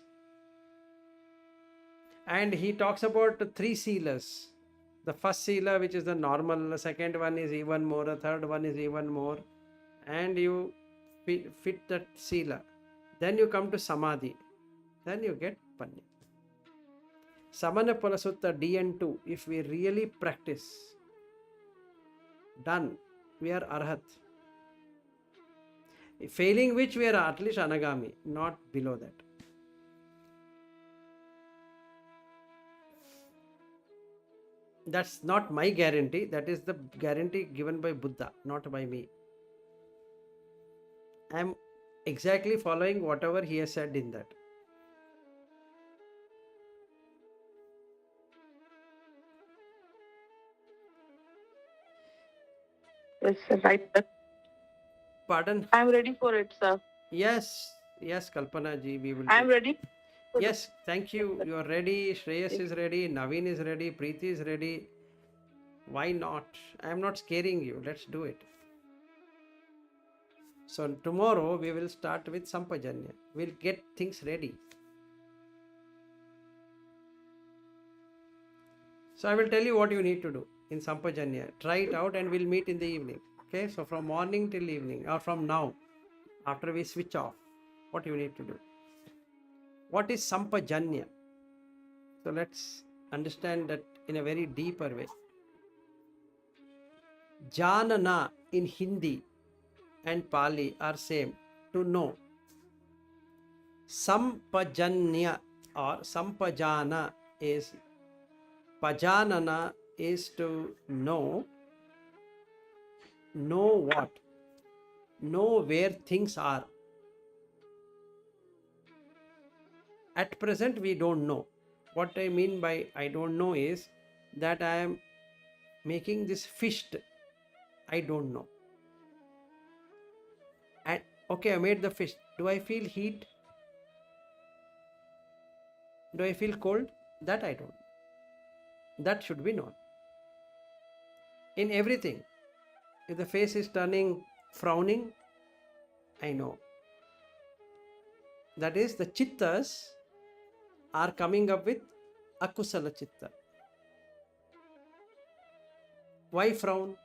And he talks about 3 sealas. The first sila, which is the normal, the second one is even more, the third one is even more. And you fit that sila. Then you come to samadhi. Then you get panya. Samannapala Sutta DN2, if we really practice, done, we are arhat. Failing which we are at least anagami, not below that. That's not my guarantee. That is the guarantee given by Buddha, not by me. I am exactly following whatever he has said in that. Yes, sir, right, sir. Pardon? I'm ready for it, sir. Yes, Kalpana ji, we will. I'm ready. Yes, thank you. You are ready. Shreyas is ready. Naveen is ready. Preeti is ready. Why not? I am not scaring you. Let's do it. So tomorrow we will start with Sampajanya. We'll get things ready. So I will tell you what you need to do in Sampajanya. Try it out and we'll meet in the evening. Okay, so from morning till evening or from now, after we switch off, what you need to do. What is Sampajanya? So let's understand that in a very deeper way. Janana in Hindi and Pali are same, to know. Sampajanya or Sampajana is, Pajanana is to know. Know what? Know where things are. At present we don't know. What I mean by I don't know is that I am making this fist. I don't know. And okay, I made the fist. Do I feel heat? Do I feel cold? That I don't know. That should be known. In everything, if the face is turning frowning, I know. That is, the chittas are coming up with akusala chitta. Why frown?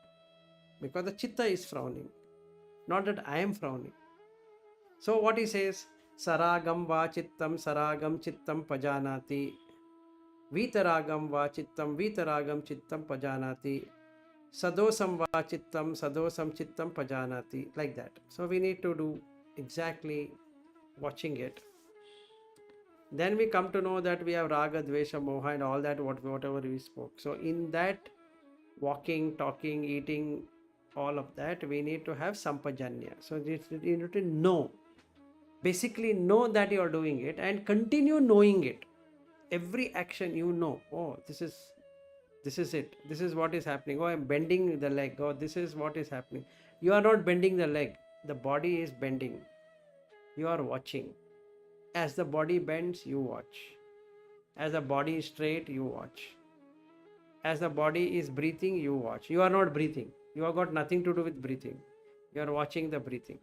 Because the chitta is frowning, not that I am frowning. So what he says, saragam va chittam saragam chittam pajanati, vitaragam va chittam vitaragam chittam pajanati, sadosam va chittam sadosam chittam pajanati, like that. So we need to do exactly watching it. Then we come to know that we have raga, dvesha, moha and all that whatever we spoke. So in that walking, talking, eating, all of that, we need to have sampajanya. So we need to know. Basically, know that you are doing it and continue knowing it. Every action you know, oh, this is it. This is what is happening. Oh, I'm bending the leg. Oh, this is what is happening. You are not bending the leg. The body is bending. You are watching. As the body bends, you watch. As the body is straight, you watch. As the body is breathing, you watch. You are not breathing. You have got nothing to do with breathing. You are watching the breathing.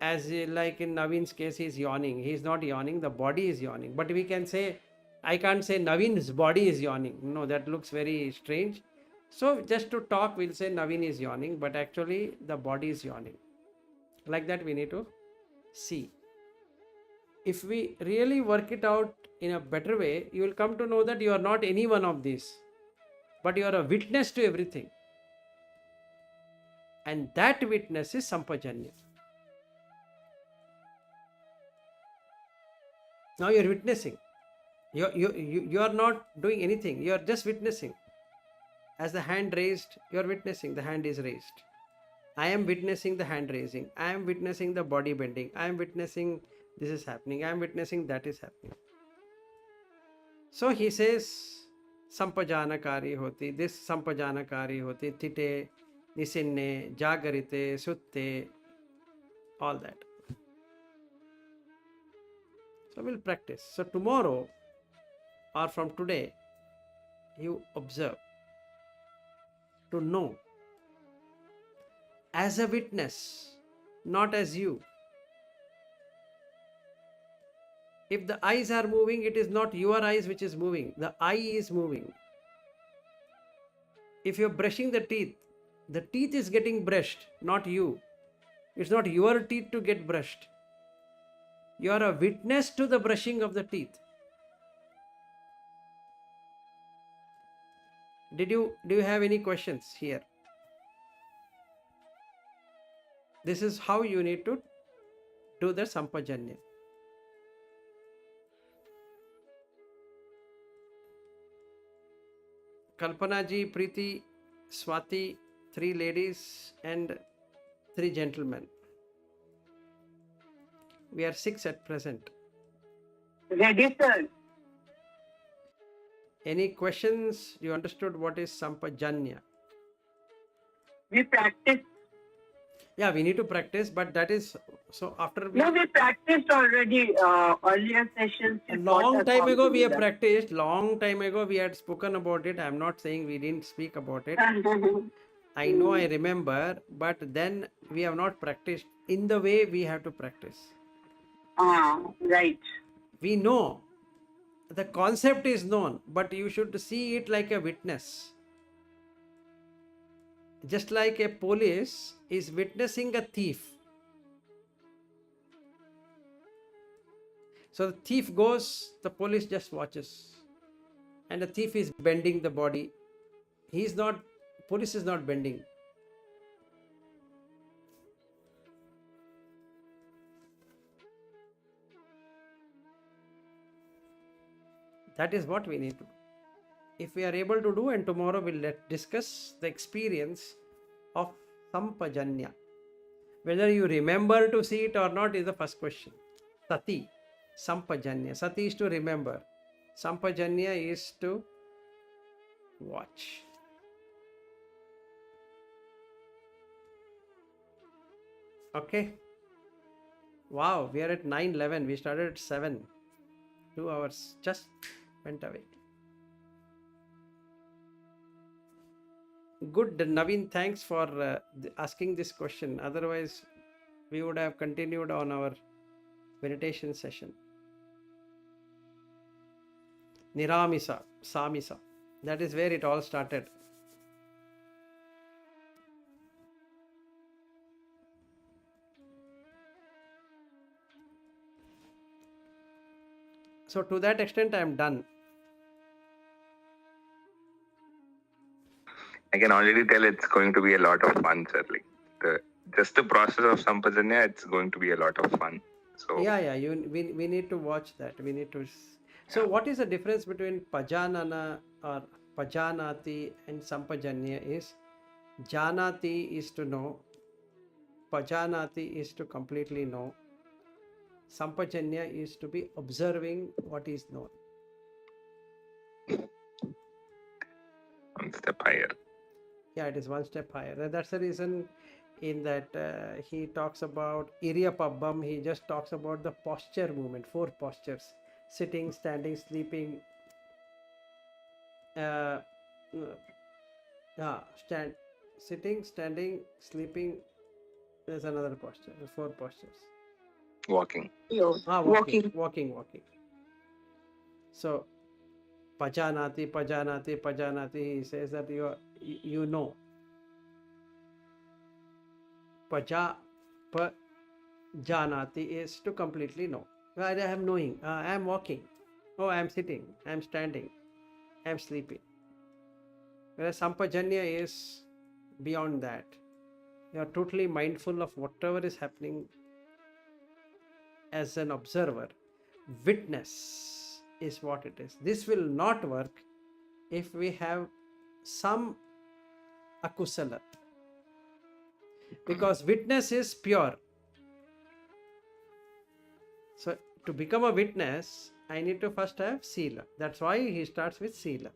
As like in Naveen's case, he is yawning. He is not yawning. The body is yawning. But we can say, I can't say Naveen's body is yawning. No, that looks very strange. So just to talk, we'll say Naveen is yawning. But actually, the body is yawning. Like that, we need to see. If we really work it out in a better way, you will come to know that you are not any one of these, but you are a witness to everything. And that witness is Sampajanya. Now you are witnessing. You are not doing anything. You are just witnessing. As the hand raised, you are witnessing. The hand is raised. I am witnessing the hand raising. I am witnessing the body bending. I am witnessing this is happening. I am witnessing that is happening. So he says, Sampajanakari hoti, this Sampajanakari hoti, tite, nisinne, jagarite, sutte, all that. So we'll practice. So tomorrow or from today, you observe to know as a witness, not as you. If the eyes are moving, it is not your eyes which is moving. The eye is moving. If you're brushing the teeth is getting brushed, not you. It's not your teeth to get brushed. You are a witness to the brushing of the teeth. Do you have any questions here? This is how you need to do the Sampajanya. Kalpana ji, Preeti, Swati, 3 ladies and 3 gentlemen. We are 6 at present. Ready, sir. Any questions? You understood what is Sampajanya? We practiced. Yeah, we need to practice, but that is so after we. No, we practiced already earlier sessions. A long time ago we have practiced. Long time ago we had spoken about it. I am not saying we didn't speak about it. I know, I remember, but then we have not practiced in the way we have to practice. Right. We know. The concept is known, but you should see it like a witness. Just like a police is witnessing a thief. So the thief goes, the police just watches. And the thief is bending the body. Police is not bending. That is what we need to do. If we are able to do, and tomorrow we'll discuss the experience of Sampajanya. Whether you remember to see it or not is the first question. Sati, Sampajanya. Sati is to remember. Sampajanya is to watch. Okay. Wow, we are at 9:11. We started at 7. 2 hours just went away. Good, Naveen, thanks for asking this question. Otherwise, we would have continued on our meditation session. Niramisa, Samisa. That is where it all started. So to that extent, I am done. I can already tell it's going to be a lot of fun, sir. Like just the process of Sampajanya, it's going to be a lot of fun. So Yeah. We need to watch that. We need to. So what is the difference between Pajanana or Pajanati and Sampajanya is Janati is to know Pajanati is to completely know. Sampajanya is to be observing what is known. One step higher. Yeah, it is one step higher. And that's the reason in that he talks about Iriyapabbam, he just talks about the posture movement, 4 postures: sitting, standing, sleeping, sitting, standing, sleeping. There's another posture, 4 postures. Walking. Walking. So, pajanati, he says that you know. Pajanati is to completely know. I am knowing, I am walking, oh, I am sitting, I am standing, I am sleeping. Whereas Sampajanya is beyond that. You are totally mindful of whatever is happening as an observer. Witness is what it is. This will not work if we have some akusala. Because witness is pure. So to become a witness, I need to first have sila. That's why he starts with sila.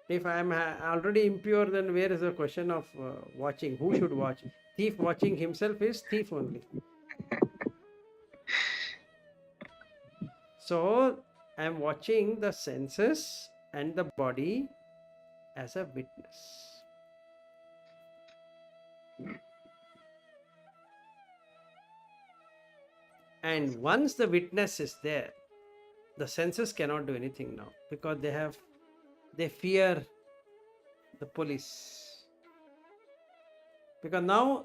If I am already impure, then where is the question of watching? Who should watch? Thief watching himself is thief only. So I am watching the senses and the body as a witness. And once the witness is there, the senses cannot do anything now, because they fear the police. Because now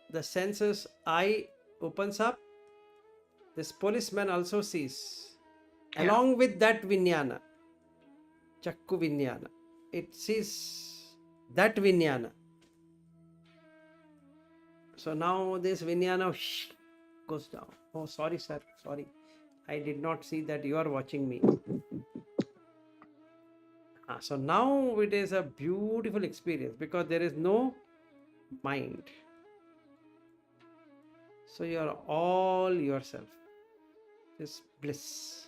the senses eye opens up, this policeman also sees. Along with that vinyana, chakku vinyana, it sees that vinyana. So now this vinyana goes down. Oh, sorry, sir. Sorry. I did not see that you are watching me. So now it is a beautiful experience because there is no mind. So you are all yourself. This bliss.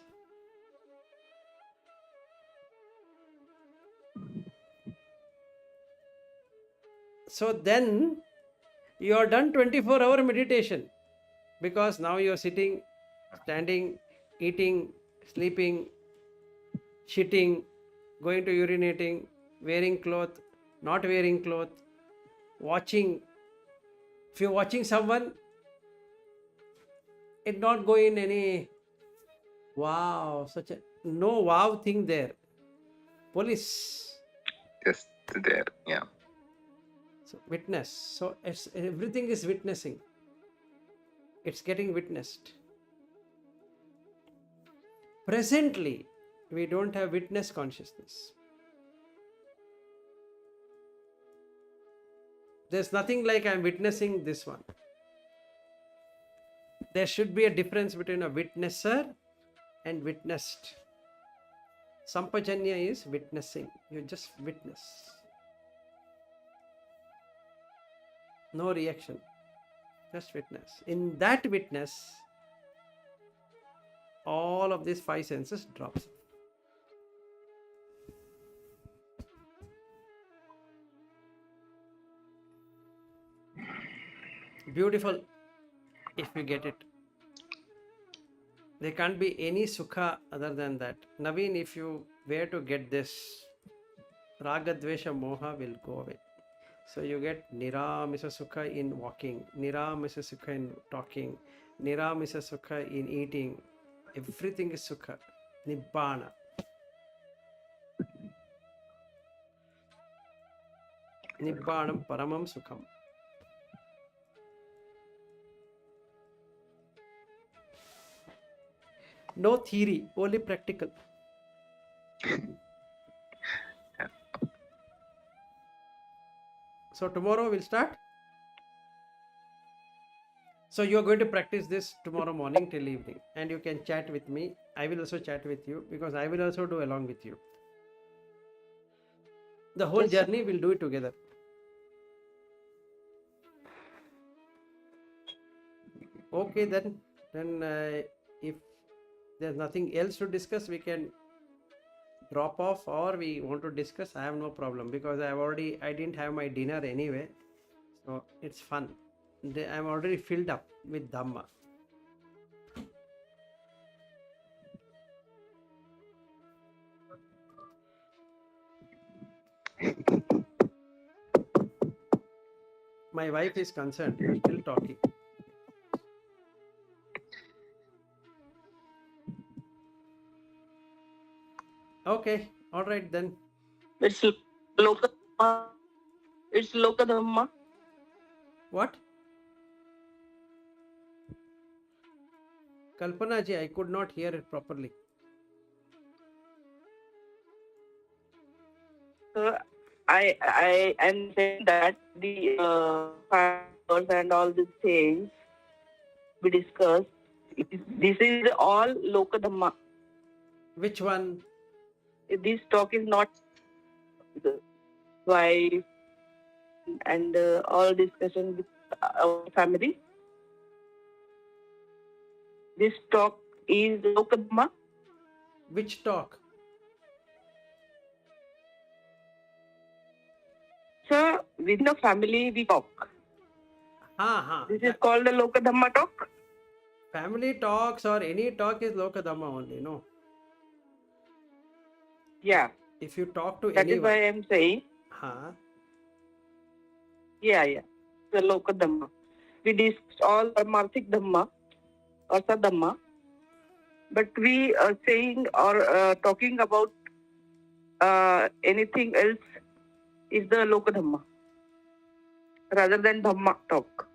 So then you are done 24-hour meditation, because now you are sitting, standing, eating, sleeping, shitting, going to urinating, wearing cloth, not wearing cloth, watching. If you're watching someone, it not go in any wow, such a no wow thing there. Police. Just there, yeah. So witness. So everything is witnessing. It's getting witnessed. Presently, we don't have witness consciousness. There's nothing like I'm witnessing this one. There should be a difference between a witnesser and witnessed. Sampajanya is witnessing. You just witness. No reaction. Just witness. In that witness, all of these 5 senses drops. Beautiful if you get it. There can't be any sukha other than that. Naveen, if you were to get this, raga, dvesha, moha will go away. So you get niramisa sukha in walking, niramisa sukha in talking, niramisa sukha in eating. Everything is sukha. Nibbana. Nibbanam paramam sukham. No theory, only practical. So tomorrow we'll start. So you are going to practice this tomorrow morning till evening, and you can chat with me. I will also chat with you, because I will also do along with you. The whole journey we'll do it together. Okay, then if there's nothing else to discuss, we can drop off, or we want to discuss. I have no problem because I didn't have my dinner anyway, so it's fun. I'm already filled up with Dhamma. My wife is concerned. You're still talking. Okay, all right then. It's Loka. It's Loka Dhamma. What? Kalpana ji, I could not hear it properly. So I am saying that the factors and all these things we discussed. This is all Loka Dhamma. Which one? This talk is not the wife and all discussion with our family. This talk is Loka Dhamma. Which talk? So within the family we talk. This is called the Loka Dhamma talk. Family talks or any talk is Loka Dhamma only, no? Yeah. If you talk to That is anyone. why I am saying. Yeah. The Loka Dhamma. We discussed all Marthik Dhamma or Sadhamma. But we are saying or talking about anything else is the Loka Dhamma rather than Dhamma talk.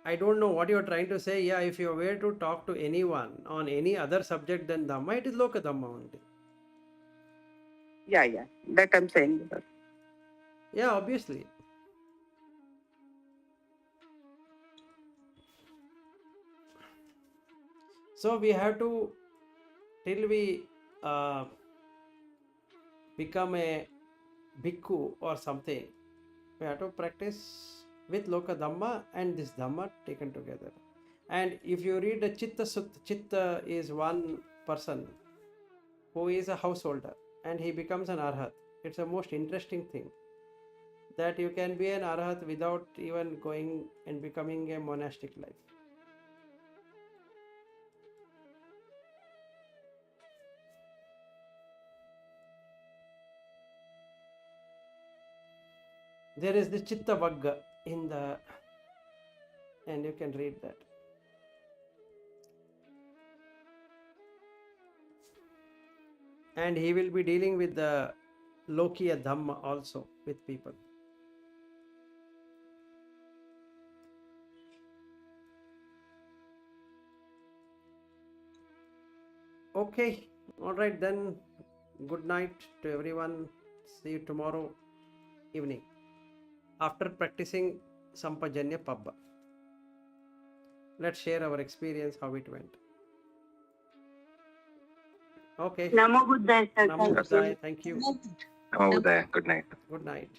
I don't know what you're trying to say. Yeah, if you were to talk to anyone on any other subject than Dhamma, it is Loka Dhamma only. Yeah. That I'm saying. Yeah, obviously. So we have to, till we become a bhikkhu or something, we have to practice with Loka Dhamma and this Dhamma taken together. And if you read the Chitta Sutta, Chitta is one person who is a householder and he becomes an Arhat. It's a most interesting thing that you can be an Arhat without even going and becoming a monastic life. There is the Chitta Vagga in the, and you can read that. And he will be dealing with the Lokiya Dhamma also with people. Okay, all right then. Good night to everyone. See you tomorrow evening after practicing Sampajanya Pabba. Let's share our experience, how it went. Okay. Namo Buddhaya. Namo Buddhaya. Thank you. Namo Buddhaya. Good night. Good night.